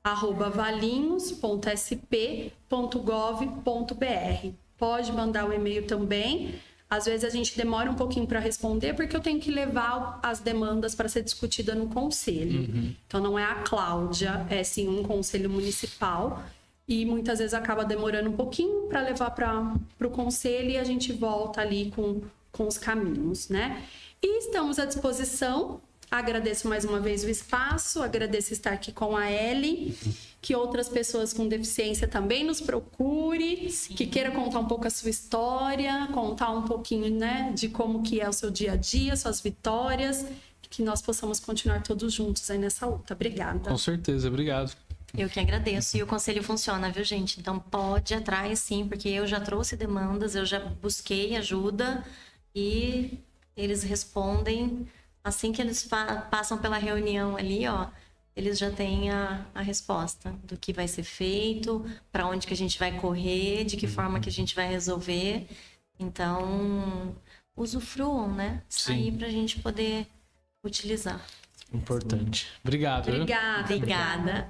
@valinhos.sp.gov.br. Pode mandar o e-mail também. Às vezes a gente demora um pouquinho para responder porque eu tenho que levar as demandas para ser discutida no conselho. Então não é a Cláudia, é sim um conselho municipal e muitas vezes acaba demorando um pouquinho para levar para o conselho e a gente volta ali com os caminhos, né? E estamos à disposição. Agradeço mais uma vez o espaço, agradeço estar aqui com a Elly, que outras pessoas com deficiência também nos procure, que queira contar um pouco a sua história, contar um pouquinho, né, de como que é o seu dia a dia, suas vitórias, que nós possamos continuar todos juntos aí nessa luta. Obrigada. Com certeza, obrigado. Eu que agradeço. E o conselho funciona, viu, gente? Então pode ir atrás, sim, porque eu já trouxe demandas, eu já busquei ajuda e eles respondem. Assim que eles passam pela reunião ali, ó, eles já têm a resposta do que vai ser feito, para onde que a gente vai correr, de que forma que a gente vai resolver. Então, usufruam, né? Sair para a gente poder utilizar. Importante. Obrigado. Obrigada. Obrigada.